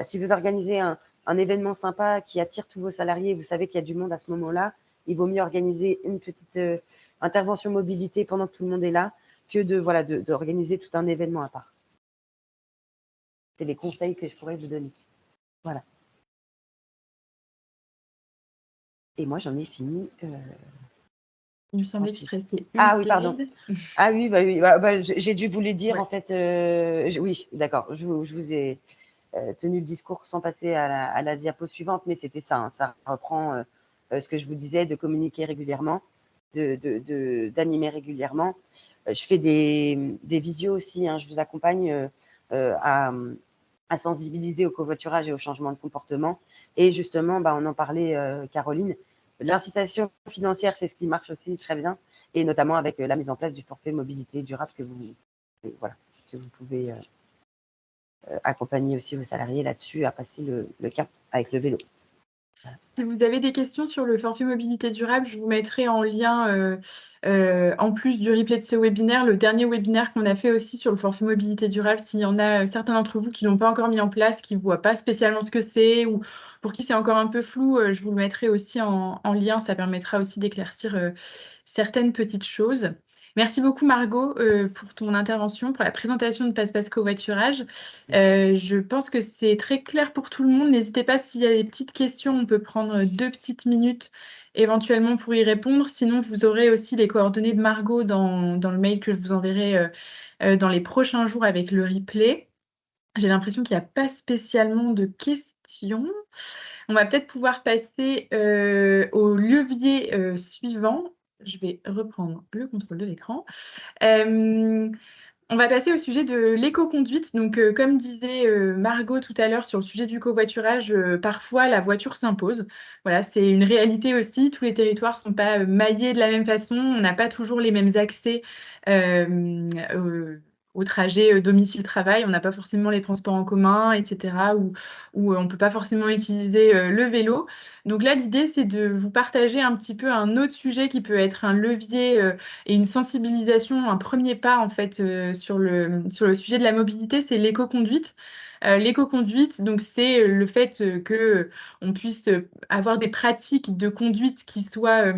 si vous organisez un événement sympa qui attire tous vos salariés, vous savez qu'il y a du monde à ce moment-là, il vaut mieux organiser une petite intervention mobilité pendant que tout le monde est là que d'organiser tout un événement à part. C'est les conseils que je pourrais vous donner. Voilà. Et moi, j'en ai fini. Il me semblait qu'il te restait une Ah oui, slide. pardon. Ah oui, j'ai dû vous les dire, en fait. Oui, d'accord. Je vous ai tenu le discours sans passer à la diapo suivante, mais c'était ça. Hein, ça reprend ce que je vous disais, de communiquer régulièrement, d'animer régulièrement. Je fais des visios aussi. Hein, je vous accompagne à sensibiliser au covoiturage et au changement de comportement. Et justement, on en parlait, Caroline, l'incitation financière, c'est ce qui marche aussi très bien, et notamment avec la mise en place du forfait mobilité durable que vous pouvez accompagner aussi vos salariés là-dessus à passer le cap avec le vélo. Si vous avez des questions sur le forfait mobilité durable, je vous mettrai en lien, en plus du replay de ce webinaire, le dernier webinaire qu'on a fait aussi sur le forfait mobilité durable. S'il y en a certains d'entre vous qui ne l'ont pas encore mis en place, qui ne voient pas spécialement ce que c'est ou pour qui c'est encore un peu flou, je vous le mettrai aussi en lien. Ça permettra aussi d'éclaircir certaines petites choses. Merci beaucoup Margot pour ton intervention, pour la présentation de Passe Covoiturage. Je pense que c'est très clair pour tout le monde. N'hésitez pas s'il y a des petites questions, on peut prendre 2 petites minutes éventuellement pour y répondre. Sinon, vous aurez aussi les coordonnées de Margot dans le mail que je vous enverrai dans les prochains jours avec le replay. J'ai l'impression qu'il n'y a pas spécialement de questions. On va peut-être pouvoir passer au levier suivant. Je vais reprendre le contrôle de l'écran. On va passer au sujet de l'éco-conduite. Donc, comme disait Margot tout à l'heure sur le sujet du covoiturage, parfois la voiture s'impose. Voilà, c'est une réalité aussi. Tous les territoires ne sont pas maillés de la même façon. On n'a pas toujours les mêmes accès au trajet domicile-travail. On n'a pas forcément les transports en commun, etc. Ou on ne peut pas forcément utiliser le vélo. Donc là, l'idée, c'est de vous partager un petit peu un autre sujet qui peut être un levier et une sensibilisation, un premier pas en fait sur le sujet de la mobilité, c'est l'éco-conduite. L'éco-conduite, donc c'est le fait que on puisse avoir des pratiques de conduite qui soient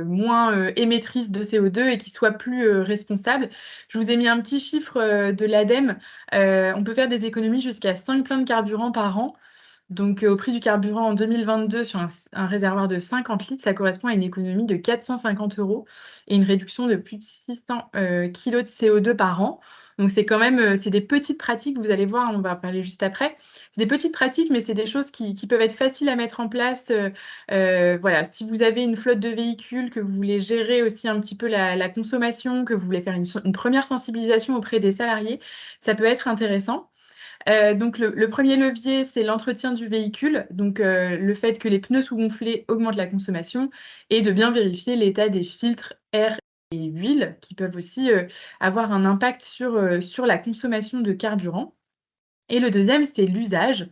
moins émettrices de CO2 et qui soient plus responsables. Je vous ai mis un petit chiffre de l'ADEME. On peut faire des économies jusqu'à 5 pleins de carburant par an. Donc, au prix du carburant en 2022, sur un réservoir de 50 litres, ça correspond à une économie de 450 € et une réduction de plus de 600 kilos de CO2 par an. Donc, c'est quand même, c'est des petites pratiques, vous allez voir, on va en parler juste après. C'est des petites pratiques, mais c'est des choses qui peuvent être faciles à mettre en place. Voilà, si vous avez une flotte de véhicules, que vous voulez gérer aussi un petit peu la consommation, que vous voulez faire une première sensibilisation auprès des salariés, ça peut être intéressant. Donc, le premier levier, c'est l'entretien du véhicule. Donc, le fait que les pneus sous-gonflés augmentent la consommation et de bien vérifier l'état des filtres, air et huile qui peuvent aussi avoir un impact sur la consommation de carburant. Et le deuxième, c'est l'usage.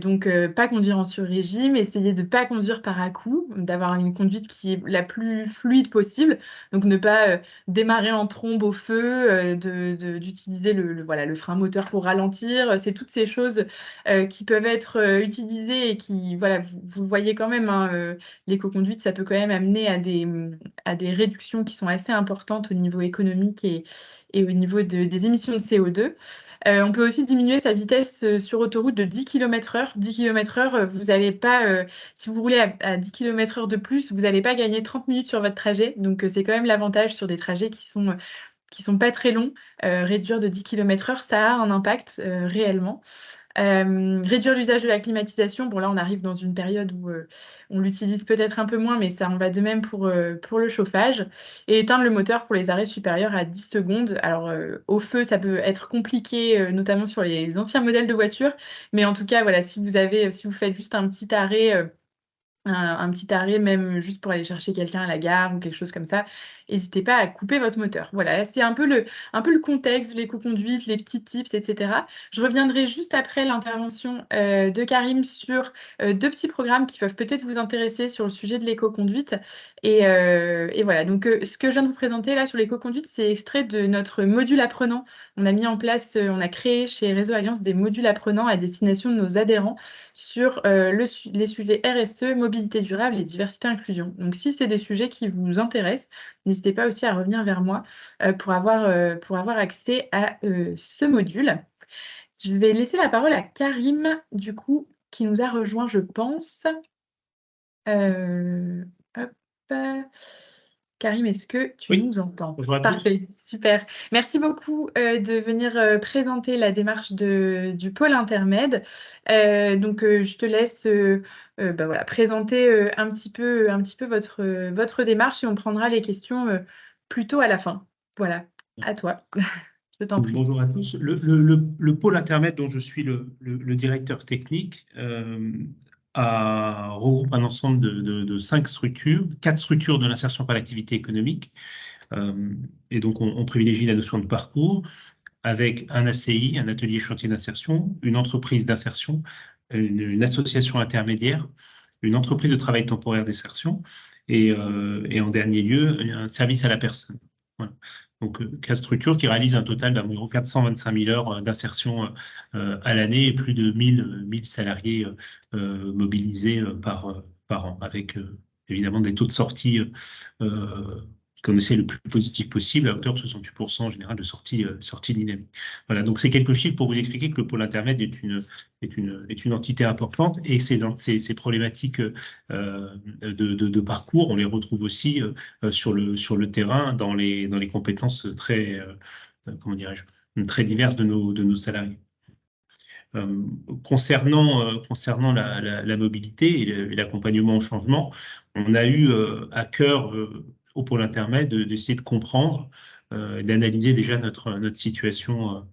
Donc, pas conduire en sur-régime, essayer de ne pas conduire par à-coups, d'avoir une conduite qui est la plus fluide possible. Donc, ne pas démarrer en trombe au feu, d'utiliser voilà, le frein moteur pour ralentir. C'est toutes ces choses qui peuvent être utilisées et qui, voilà, vous le voyez quand même, hein, l'éco-conduite, ça peut quand même amener à des réductions qui sont assez importantes au niveau économique et au niveau des émissions de CO2. On peut aussi diminuer sa vitesse sur autoroute de 10 km/h. 10 km/h, vous n'allez pas, si vous roulez à 10 km/h de plus, vous n'allez pas gagner 30 minutes sur votre trajet. Donc, c'est quand même l'avantage sur des trajets qui sont pas très longs. Réduire de 10 km/h, ça a un impact réellement. Réduire l'usage de la climatisation. Bon, là, on arrive dans une période où on l'utilise peut-être un peu moins, mais ça en va de même pour le chauffage. Et éteindre le moteur pour les arrêts supérieurs à 10 secondes. Alors, au feu, ça peut être compliqué, notamment sur les anciens modèles de voitures. Mais en tout cas, voilà, si vous faites juste un petit arrêt, un petit arrêt, même juste pour aller chercher quelqu'un à la gare ou quelque chose comme ça, n'hésitez pas à couper votre moteur. Voilà, c'est un peu le contexte de l'éco-conduite, les petits tips, etc. Je reviendrai juste après l'intervention de Karim sur deux petits programmes qui peuvent peut-être vous intéresser sur le sujet de l'éco-conduite. Et voilà, donc ce que je viens de vous présenter là sur l'éco-conduite, c'est extrait de notre module apprenant. On a mis en place, on a créé chez Réseau Alliance des modules apprenants à destination de nos adhérents sur les sujets RSE, mobilité durable et diversité inclusion. Donc, si c'est des sujets qui vous intéressent, n'hésitez pas aussi à revenir vers moi pour avoir accès à ce module. Je vais laisser la parole à Karim, du coup, qui nous a rejoint, je pense. Hop. Karim, est-ce que tu Oui, nous entends? bonjour à tous. Parfait, super. Merci beaucoup de venir présenter la démarche du pôle intermède. Donc, je te laisse voilà, présenter un petit peu votre démarche et on prendra les questions plutôt à la fin. Voilà, à toi. Je t'en prie. Bonjour à tous. Le pôle intermède dont je suis le directeur technique regroupe un ensemble de 5 structures, 4 structures de l'insertion par l'activité économique. Et donc, on privilégie la notion de parcours avec un ACI, un atelier chantier d'insertion, une entreprise d'insertion, une association intermédiaire, une entreprise de travail temporaire d'insertion et en dernier lieu, un service à la personne. Voilà. Donc, 4 structures qui réalisent un total d'environ 425 000 heures d'insertion à l'année et plus de 1000 salariés mobilisés par an, avec évidemment des taux de sortie qu'on essaie le plus positif possible, à hauteur de 68% en général de sortie dynamique. Voilà, donc c'est quelques chiffres pour vous expliquer que le pôle intermède est une entité importante et ces problématiques de parcours, on les retrouve aussi sur le terrain dans les compétences très, comment dirais-je, très diverses de nos salariés. Concernant la mobilité et l'accompagnement au changement, on a eu à cœur au pôle intermed d'essayer de comprendre, d'analyser déjà notre situation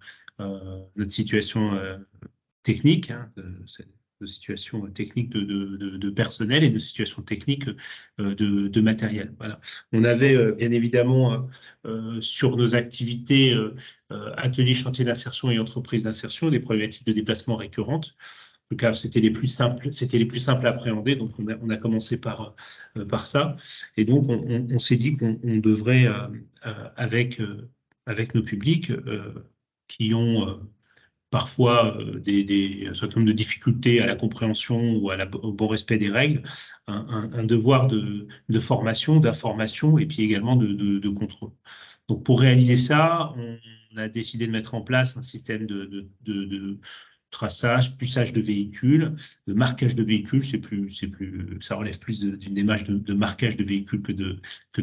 technique, hein, de situation technique de personnel et de situation technique de matériel. Voilà. On avait bien évidemment sur nos activités ateliers, chantiers d'insertion et entreprises d'insertion des problématiques de déplacement récurrentes. En tout cas, c'était les plus simples à appréhender, donc on a commencé par ça. Et donc, on s'est dit qu'on devrait, avec nos publics qui ont parfois un certain nombre de difficultés à la compréhension ou au bon respect des règles, un devoir de formation, d'information et puis également de contrôle. Donc pour réaliser ça, on a décidé de mettre en place un système de traçage, puçage de véhicules, de marquage de véhicules, ça relève plus d'une démarche de marquage de véhicules que de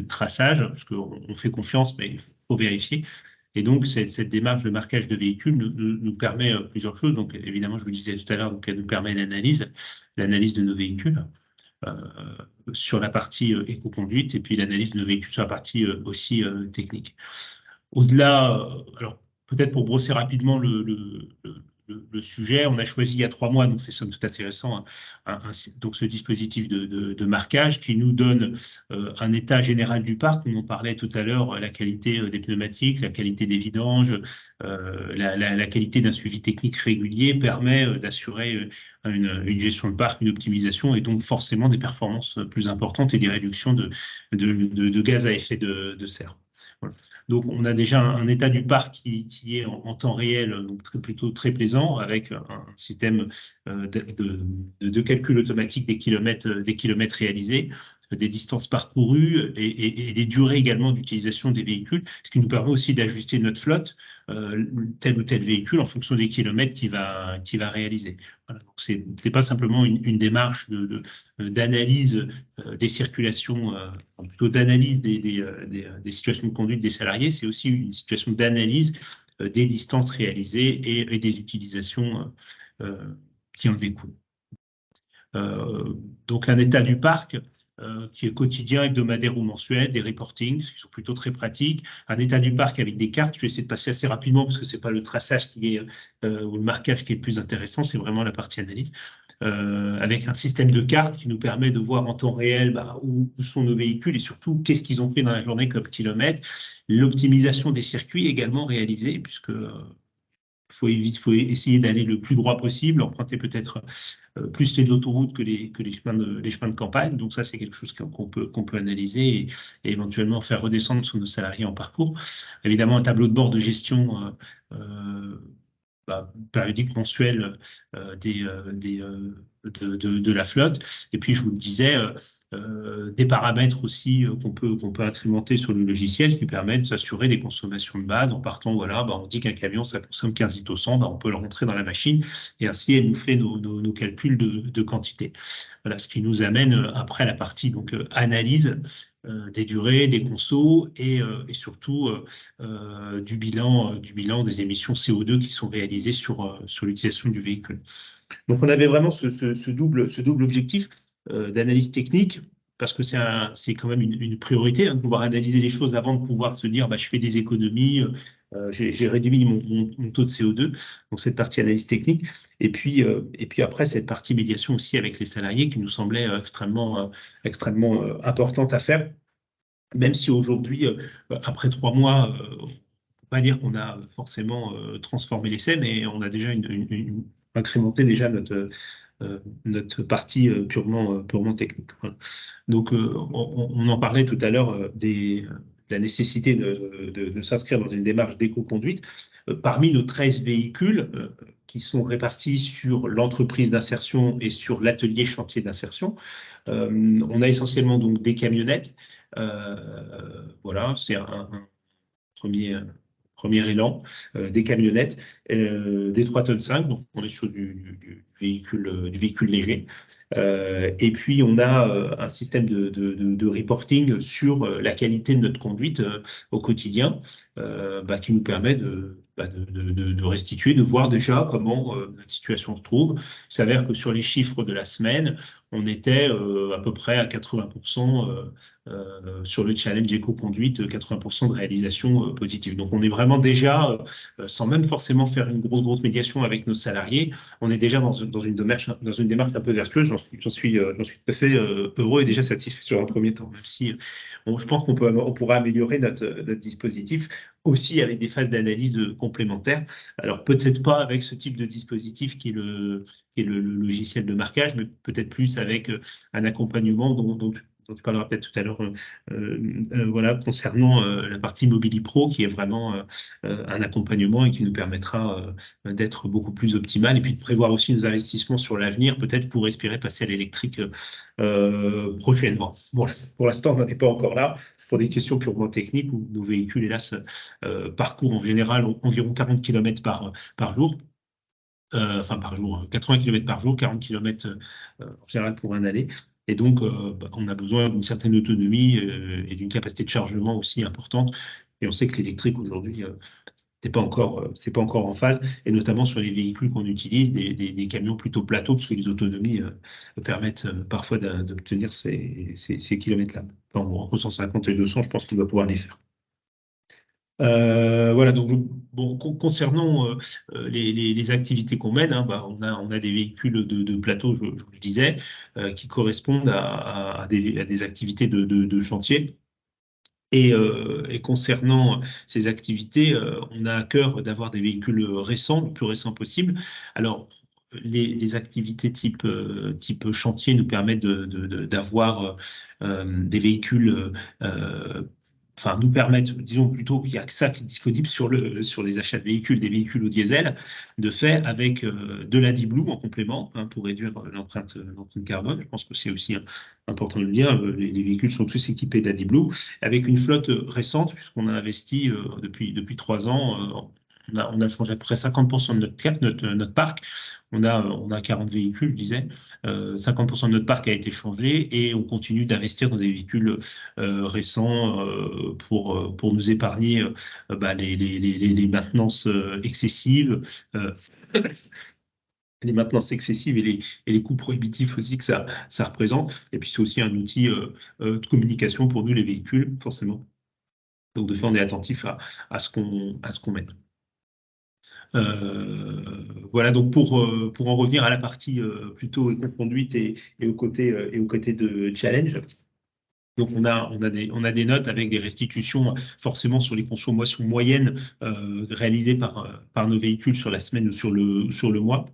traçage, parce qu'on fait confiance, mais il faut vérifier. Et donc, cette démarche de marquage de véhicules nous permet plusieurs choses. Donc, évidemment, je vous disais tout à l'heure, elle nous permet l'analyse de nos véhicules sur la partie éco-conduite et puis l'analyse de nos véhicules sur la partie aussi technique. Au-delà, alors peut-être pour brosser rapidement le sujet, on a choisi il y a 3 mois, donc c'est somme toute assez récent, donc ce dispositif de marquage qui nous donne un état général du parc. On en parlait tout à l'heure, la qualité des pneumatiques, la qualité des vidanges, la qualité d'un suivi technique régulier permet d'assurer une gestion de parc, une optimisation et donc forcément des performances plus importantes et des réductions de gaz à effet de serre. Voilà. Donc, on a déjà un état du parc qui est en temps réel, donc plutôt très plaisant, avec un système de calcul automatique des kilomètres réalisés, des distances parcourues et des durées également d'utilisation des véhicules, ce qui nous permet aussi d'ajuster notre flotte, tel ou tel véhicule, en fonction des kilomètres qu'il va réaliser. Voilà. Donc, c'est pas simplement une démarche d'analyse des circulations, plutôt d'analyse des situations de conduite des salariés, c'est aussi une situation d'analyse des distances réalisées et des utilisations qui en découlent. Donc un état du parc qui est quotidien, hebdomadaire ou mensuel, des reportings qui sont plutôt très pratiques, un état du parc avec des cartes. Je vais essayer de passer assez rapidement parce que c'est pas le traçage ou le marquage qui est le plus intéressant, c'est vraiment la partie analyse. Avec un système de cartes qui nous permet de voir en temps réel où sont nos véhicules et surtout qu'est-ce qu'ils ont pris dans la journée comme kilomètres. L'optimisation des circuits également réalisée, puisque faut essayer d'aller le plus droit possible, emprunter peut-être plus les autoroutes que les chemins de campagne. Donc ça, c'est quelque chose qu'on peut analyser et éventuellement faire redescendre sur nos salariés en parcours. Évidemment, un tableau de bord de gestion périodique, mensuel de la flotte. Et puis, je vous le disais, des paramètres aussi qu'on peut instrumenter sur le logiciel qui permettent de s'assurer des consommations de base. En partant, voilà, on dit qu'un camion, ça consomme 15 litres au 100, on peut le rentrer dans la machine et ainsi elle nous fait nos calculs de quantité. Voilà, ce qui nous amène après la partie donc analyse des durées, des consos et surtout du bilan des émissions CO2 qui sont réalisées sur l'utilisation du véhicule. Donc on avait vraiment ce double objectif d'analyse technique, parce que c'est quand même une priorité, de pouvoir analyser les choses avant de pouvoir se dire je fais des économies, j'ai réduit mon taux de CO2, donc cette partie analyse technique, et puis après cette partie médiation aussi avec les salariés qui nous semblait extrêmement importante à faire, même si aujourd'hui, après 3 mois, on ne peut pas dire qu'on a forcément transformé l'essai, mais on a déjà incrémenté déjà notre partie purement technique. Voilà. Donc, on en parlait tout à l'heure de la nécessité de s'inscrire dans une démarche d'éco-conduite. Parmi nos 13 véhicules qui sont répartis sur l'entreprise d'insertion et sur l'atelier chantier d'insertion, on a essentiellement donc des camionnettes. Voilà, c'est un premier élan, des camionnettes, des 3,5 tonnes, donc on est sur du véhicule léger. Et puis on a un système de reporting sur la qualité de notre conduite au quotidien, qui nous permet de restituer, de voir déjà comment notre situation se trouve. Il s'avère que sur les chiffres de la semaine, on était à peu près à 80% sur le challenge éco-conduite, 80% de réalisation positive. Donc on est vraiment déjà, sans même forcément faire une grosse médiation avec nos salariés, on est déjà dans une démarche un peu vertueuse. J'en suis tout à fait heureux et déjà satisfait sur un premier temps, même si je pense on pourra améliorer notre dispositif aussi avec des phases d'analyse complémentaires. Alors peut-être pas avec ce type de dispositif qui est le logiciel de marquage, mais peut-être plus avec un accompagnement dont tu parleras peut-être tout à l'heure, voilà, concernant la partie Mobili Pro, qui est vraiment un accompagnement et qui nous permettra d'être beaucoup plus optimal, et puis de prévoir aussi nos investissements sur l'avenir, peut-être pour espérer passer à l'électrique prochainement. Bon, pour l'instant, on n'en est pas encore là, pour des questions purement techniques, où nos véhicules, hélas, parcourent en général environ 40 km par jour. Enfin par jour, 80 km par jour, 40 km en général pour un aller. Et donc, on a besoin d'une certaine autonomie et d'une capacité de chargement aussi importante. Et on sait que l'électrique aujourd'hui, c'est pas encore en phase, et notamment sur les véhicules qu'on utilise, des camions plutôt plateaux, parce que les autonomies permettent parfois d'obtenir ces kilomètres-là. Enfin, entre 150 et 200, je pense qu'on va pouvoir les faire. Voilà, donc bon, concernant les activités qu'on mène, hein, on a des véhicules de plateau, je vous le disais, qui correspondent à des activités de chantier. Et concernant ces activités, on a à cœur d'avoir des véhicules récents, le plus récents possible. Alors, les activités type chantier nous permettent d'avoir des véhicules enfin, nous permettent, disons plutôt qu'il n'y a que ça qui est disponible sur les achats de véhicules, des véhicules au diesel, de fait avec de l'AdBlue en complément, hein, pour réduire l'empreinte carbone. Je pense que c'est aussi important de le dire. Les véhicules sont tous équipés d'AdBlue, avec une flotte récente, puisqu'on a investi depuis 3 ans. On a changé à peu près 50% de notre parc. On a 40 véhicules, je disais. 50% de notre parc a été changé, et on continue d'investir dans des véhicules récents pour nous épargner les maintenances excessives. Les maintenances excessives et les coûts prohibitifs aussi que ça représente. Et puis c'est aussi un outil de communication pour nous, les véhicules, forcément. Donc de fait, on est attentif à ce qu'on met. Voilà, donc pour en revenir à la partie plutôt éco-conduite et au côté de challenge. Donc on a des notes avec des restitutions forcément sur les consommations moyennes réalisées par nos véhicules sur la semaine ou sur le mois.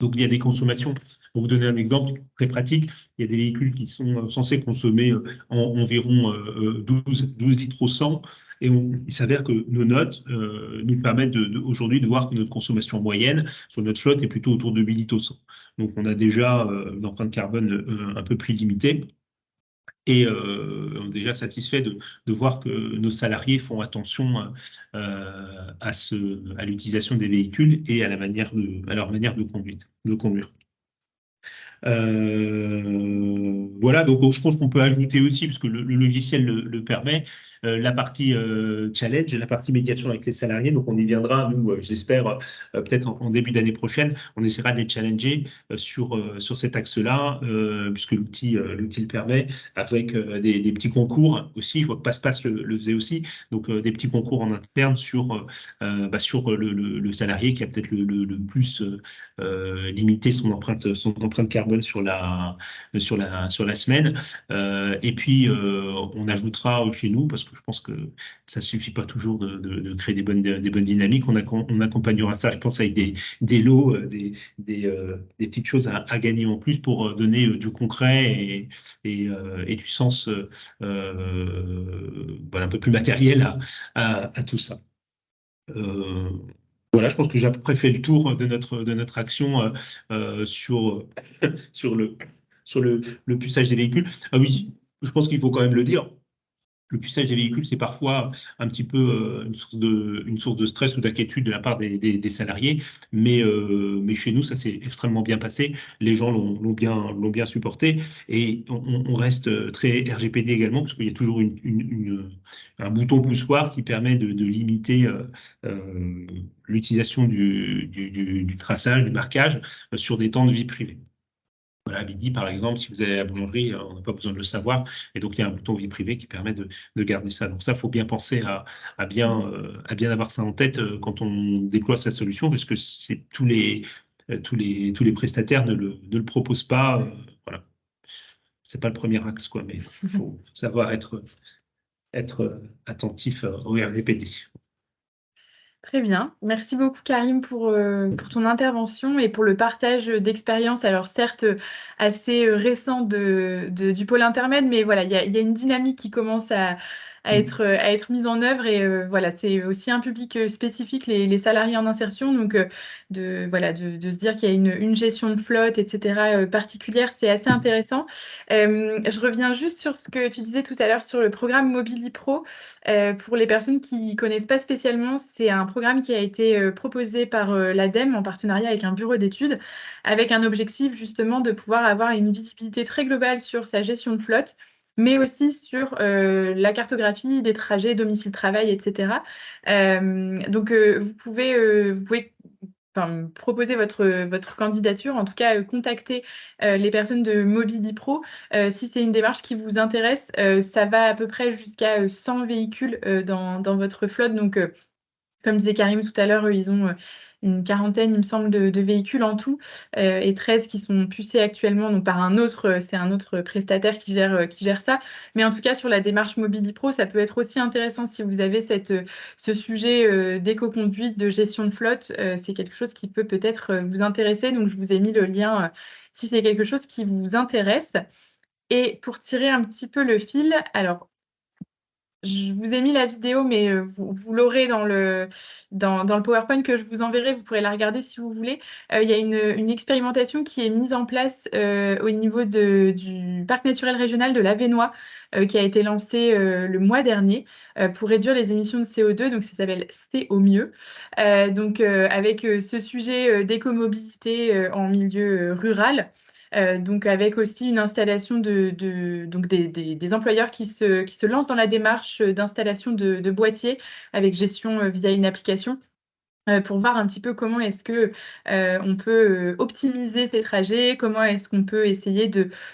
Donc, il y a des consommations. Pour vous donner un exemple très pratique, il y a des véhicules qui sont censés consommer environ 12 litres au 100. Et il s'avère que nos notes nous permettent aujourd'hui de voir que notre consommation moyenne sur notre flotte est plutôt autour de 8 litres au 100. Donc, on a déjà une empreinte carbone un peu plus limitée. Et on est déjà satisfait de voir que nos salariés font attention à l'utilisation des véhicules et à leur manière de conduire. Voilà, donc je pense qu'on peut ajouter aussi, parce que le logiciel le permet, la partie challenge, la partie médiation avec les salariés. Donc on y viendra, nous, j'espère, peut-être en début d'année prochaine, on essaiera de les challenger sur cet axe-là, puisque l'outil le permet, avec des petits concours aussi. Je vois que Passe le faisait aussi, donc des petits concours en interne sur le salarié qui a peut-être le plus limité son empreinte carbone sur la semaine. Et puis, on ajoutera chez nous, parce que je pense que ça ne suffit pas toujours de créer des bonnes dynamiques. On accompagnera ça, je pense, avec des lots, des petites choses à gagner en plus pour donner du concret et du sens un peu plus matériel à tout ça. Voilà, je pense que j'ai à peu près fait le tour de notre action sur le puçage des véhicules. Ah oui, je pense qu'il faut quand même le dire. le cuissage des véhicules, c'est parfois un petit peu une source de stress ou d'inquiétude de la part des salariés, mais chez nous, ça s'est extrêmement bien passé. Les gens l'ont bien supporté et on reste très RGPD également, parce qu'il y a toujours un bouton poussoir qui permet de limiter l'utilisation du traçage, du marquage sur des temps de vie privée. Voilà, à midi, par exemple, si vous allez à la boulangerie, on n'a pas besoin de le savoir. Et donc, il y a un bouton vie privée qui permet de garder ça. Donc ça, il faut bien penser à bien avoir ça en tête quand on déploie sa solution, parce que tous les prestataires ne le proposent pas. Voilà. C'est pas le premier axe, quoi, mais il faut savoir être attentif au RGPD. Très bien. Merci beaucoup, Karim, pour ton intervention et pour le partage d'expériences. Alors, certes, assez récent du pôle intermède, mais voilà, il y a une dynamique qui commence à être mise en œuvre. Et voilà, c'est aussi un public spécifique, les salariés en insertion. Donc, de se dire qu'il y a une gestion de flotte, etc., particulière, c'est assez intéressant. Je reviens juste sur ce que tu disais tout à l'heure sur le programme Mobili Pro. Pour les personnes qui ne connaissent pas spécialement, c'est un programme qui a été proposé par l'ADEME en partenariat avec un bureau d'études, avec un objectif justement de pouvoir avoir une visibilité très globale sur sa gestion de flotte, mais aussi sur la cartographie des trajets domicile-travail, etc. Vous pouvez proposer votre candidature, en tout cas contacter les personnes de Mobili Pro. Si c'est une démarche qui vous intéresse, ça va à peu près jusqu'à 100 véhicules dans votre flotte. Donc, comme disait Karim tout à l'heure, ils ont une quarantaine, il me semble, de véhicules en tout, et 13 qui sont pucés actuellement donc par c'est un autre prestataire qui gère ça. Mais en tout cas, sur la démarche Mobili Pro, ça peut être aussi intéressant si vous avez ce sujet d'éco-conduite, de gestion de flotte. C'est quelque chose qui peut peut-être vous intéresser. Donc, je vous ai mis le lien si c'est quelque chose qui vous intéresse. Et pour tirer un petit peu le fil, alors, je vous ai mis la vidéo, mais vous l'aurez dans le PowerPoint que je vous enverrai. Vous pourrez la regarder si vous voulez. Il y a une expérimentation qui est mise en place au niveau du parc naturel régional de l'Avesnois, qui a été lancée le mois dernier pour réduire les émissions de CO2. Donc, ça s'appelle C'est au mieux. Avec ce sujet d'écomobilité en milieu rural. Donc avec aussi une installation donc des employeurs qui se lancent dans la démarche d'installation de boîtiers avec gestion via une application. Pour voir un petit peu comment est-ce que on peut optimiser ces trajets, comment est-ce qu'on peut essayer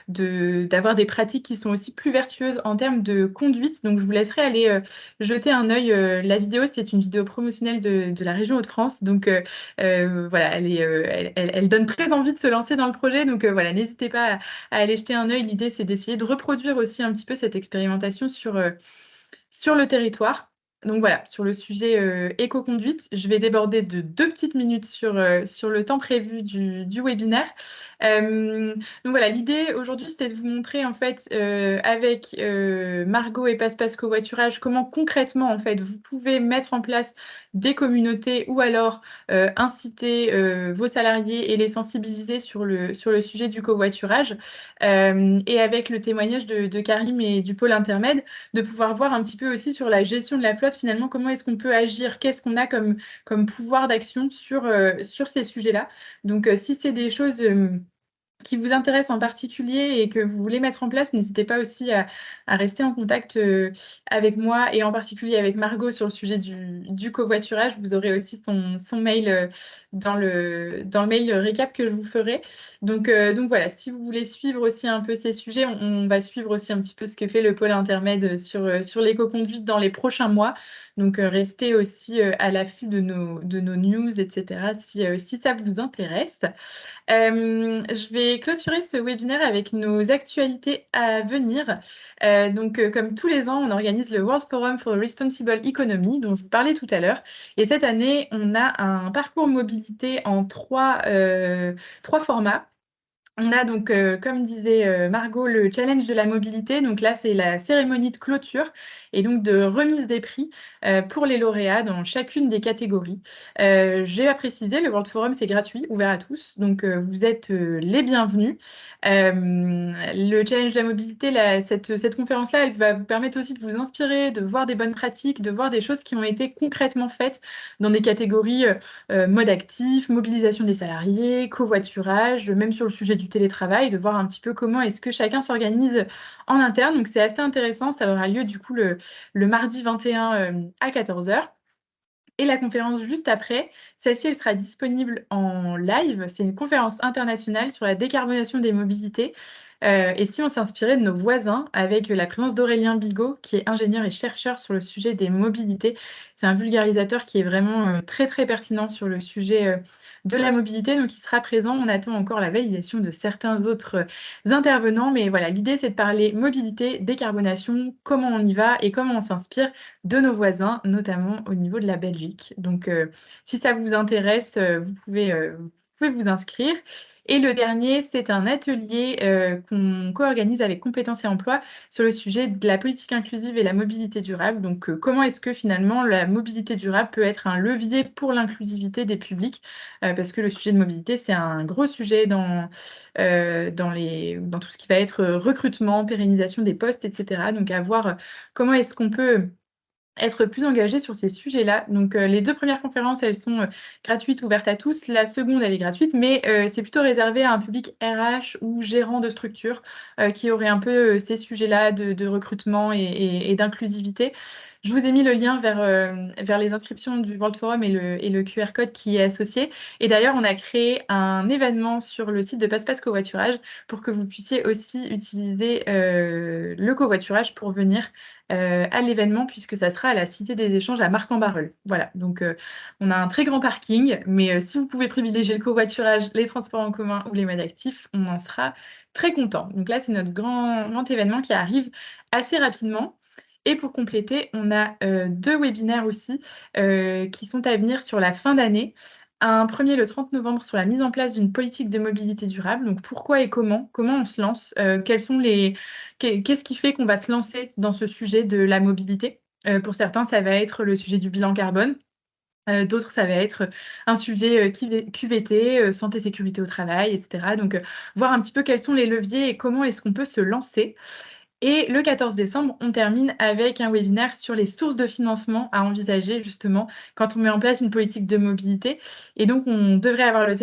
d'avoir des pratiques qui sont aussi plus vertueuses en termes de conduite. Donc, je vous laisserai aller jeter un œil. La vidéo, c'est une vidéo promotionnelle de la région Hauts-de-France. Donc, voilà, elle donne très envie de se lancer dans le projet. Donc, voilà, n'hésitez pas à aller jeter un œil. L'idée, c'est d'essayer de reproduire aussi un petit peu cette expérimentation sur le territoire. Donc voilà, sur le sujet éco-conduite, je vais déborder de 2 petites minutes sur le temps prévu du webinaire. Donc voilà, l'idée aujourd'hui, c'était de vous montrer en fait avec Margot et Passe-Passe Covoiturage comment concrètement en fait vous pouvez mettre en place des communautés ou alors inciter vos salariés et les sensibiliser sur le sujet du covoiturage. Et avec le témoignage de Karim et du pôle intermède, de pouvoir voir un petit peu aussi sur la gestion de la flotte, finalement, comment est-ce qu'on peut agir, qu'est-ce qu'on a comme pouvoir d'action sur ces sujets-là. Donc, si c'est des choses qui vous intéressent en particulier et que vous voulez mettre en place, n'hésitez pas aussi à rester en contact avec moi et en particulier avec Margot sur le sujet du covoiturage. Vous aurez aussi son mail dans le mail récap que je vous ferai. Donc voilà, si vous voulez suivre aussi un peu ces sujets, on va suivre aussi un petit peu ce que fait le pôle intermède sur l'éco-conduite dans les prochains mois. Donc restez aussi à l'affût de nos news, etc., si ça vous intéresse. Je vais clôturer ce webinaire avec nos actualités à venir. Comme tous les ans, on organise le World Forum for Responsible Economy, dont je vous parlais tout à l'heure. Et cette année, on a un parcours mobilité en trois formats. On a donc, comme disait Margot, le challenge de la mobilité. Donc là, c'est la cérémonie de clôture et donc de remise des prix pour les lauréats dans chacune des catégories. J'ai à préciser, le World Forum, c'est gratuit, ouvert à tous, donc vous êtes les bienvenus. Le challenge de la mobilité, cette conférence-là, elle va vous permettre aussi de vous inspirer, de voir des bonnes pratiques, de voir des choses qui ont été concrètement faites dans des catégories mode actif, mobilisation des salariés, covoiturage, même sur le sujet du télétravail, de voir un petit peu comment est-ce que chacun s'organise en interne. Donc c'est assez intéressant, ça aura lieu du coup le mardi 21 à 14h. Et la conférence juste après, celle-ci, elle sera disponible en live. C'est une conférence internationale sur la décarbonation des mobilités. Et si on s'inspirait de nos voisins avec la présence d'Aurélien Bigot, qui est ingénieur et chercheur sur le sujet des mobilités. C'est un vulgarisateur qui est vraiment très, très pertinent sur le sujet de la mobilité. Donc, il sera présent. On attend encore la validation de certains autres intervenants. Mais voilà, l'idée, c'est de parler mobilité, décarbonation, comment on y va et comment on s'inspire de nos voisins, notamment au niveau de la Belgique. Donc, si ça vous intéresse, vous pouvez vous inscrire. Et le dernier, c'est un atelier qu'on co-organise avec Compétences et Emploi sur le sujet de la politique inclusive et la mobilité durable. Donc, comment est-ce que finalement la mobilité durable peut être un levier pour l'inclusivité des publics parce que le sujet de mobilité, c'est un gros sujet dans tout ce qui va être recrutement, pérennisation des postes, etc. Donc, à voir comment est-ce qu'on peut être plus engagé sur ces sujets-là. Donc, les 2 premières conférences, elles sont gratuites, ouvertes à tous. La seconde, elle est gratuite, mais c'est plutôt réservé à un public RH ou gérant de structure qui aurait un peu ces sujets-là de recrutement et d'inclusivité. Je vous ai mis le lien vers les inscriptions du World Forum et le QR code qui est associé. Et d'ailleurs, on a créé un événement sur le site de Passe-Passe Covoiturage pour que vous puissiez aussi utiliser le covoiturage pour venir à l'événement, puisque ça sera à la Cité des Échanges à Marc-en-Barœul. Voilà, donc on a un très grand parking, mais si vous pouvez privilégier le covoiturage, les transports en commun ou les modes actifs, on en sera très content. Donc là, c'est notre grand événement qui arrive assez rapidement. Et pour compléter, on a 2 webinaires aussi qui sont à venir sur la fin d'année. Un premier le 30 novembre sur la mise en place d'une politique de mobilité durable. Donc pourquoi et comment on se lance, quels sont qu'est-ce qui fait qu'on va se lancer dans ce sujet de la mobilité? Pour certains, ça va être le sujet du bilan carbone. D'autres, ça va être un sujet QVT, santé, sécurité au travail, etc. Donc, voir un petit peu quels sont les leviers et comment est-ce qu'on peut se lancer. Et le 14 décembre, on termine avec un webinaire sur les sources de financement à envisager justement quand on met en place une politique de mobilité. Et donc, on devrait avoir la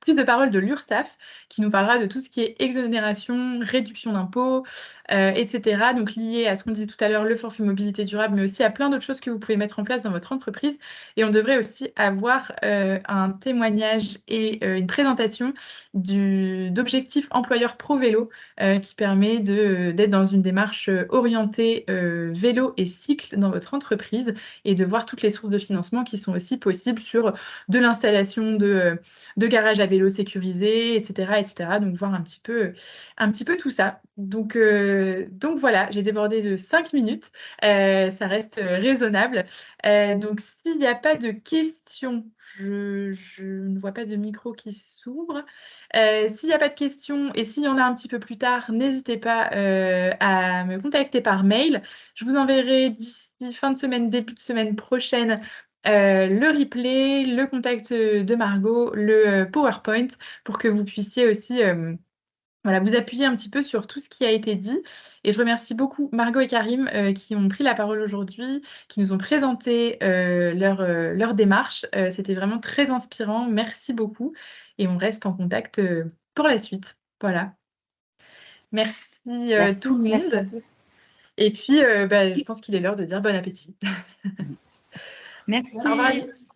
prise de parole de l'URSSAF qui nous parlera de tout ce qui est exonération, réduction d'impôts, etc. Donc, lié à ce qu'on disait tout à l'heure, le forfait mobilité durable, mais aussi à plein d'autres choses que vous pouvez mettre en place dans votre entreprise. Et on devrait aussi avoir un témoignage et une présentation d'objectifs employeurs pro vélo qui permet d'être dans une démarche orientée vélo et cycle dans votre entreprise et de voir toutes les sources de financement qui sont aussi possibles sur de l'installation de garages à vélo sécurisés, etc., etc. Donc voir un petit peu tout ça. Donc voilà, j'ai débordé de 5 minutes. Ça reste raisonnable. Donc s'il n'y a pas de questions, je ne vois pas de micro qui s'ouvre. S'il n'y a pas de questions et s'il y en a un petit peu plus tard, n'hésitez pas à me contacter par mail. Je vous enverrai d'ici fin de semaine, début de semaine prochaine, le replay, le contact de Margot, le PowerPoint pour que vous puissiez aussi vous appuyer un petit peu sur tout ce qui a été dit. Et je remercie beaucoup Margot et Karim qui ont pris la parole aujourd'hui, qui nous ont présenté leur démarche. C'était vraiment très inspirant. Merci beaucoup. Et on reste en contact pour la suite. Voilà. Merci, tout le monde. Merci à tous. Et puis, je pense qu'il est l'heure de dire bon appétit. Merci. Au revoir à tous.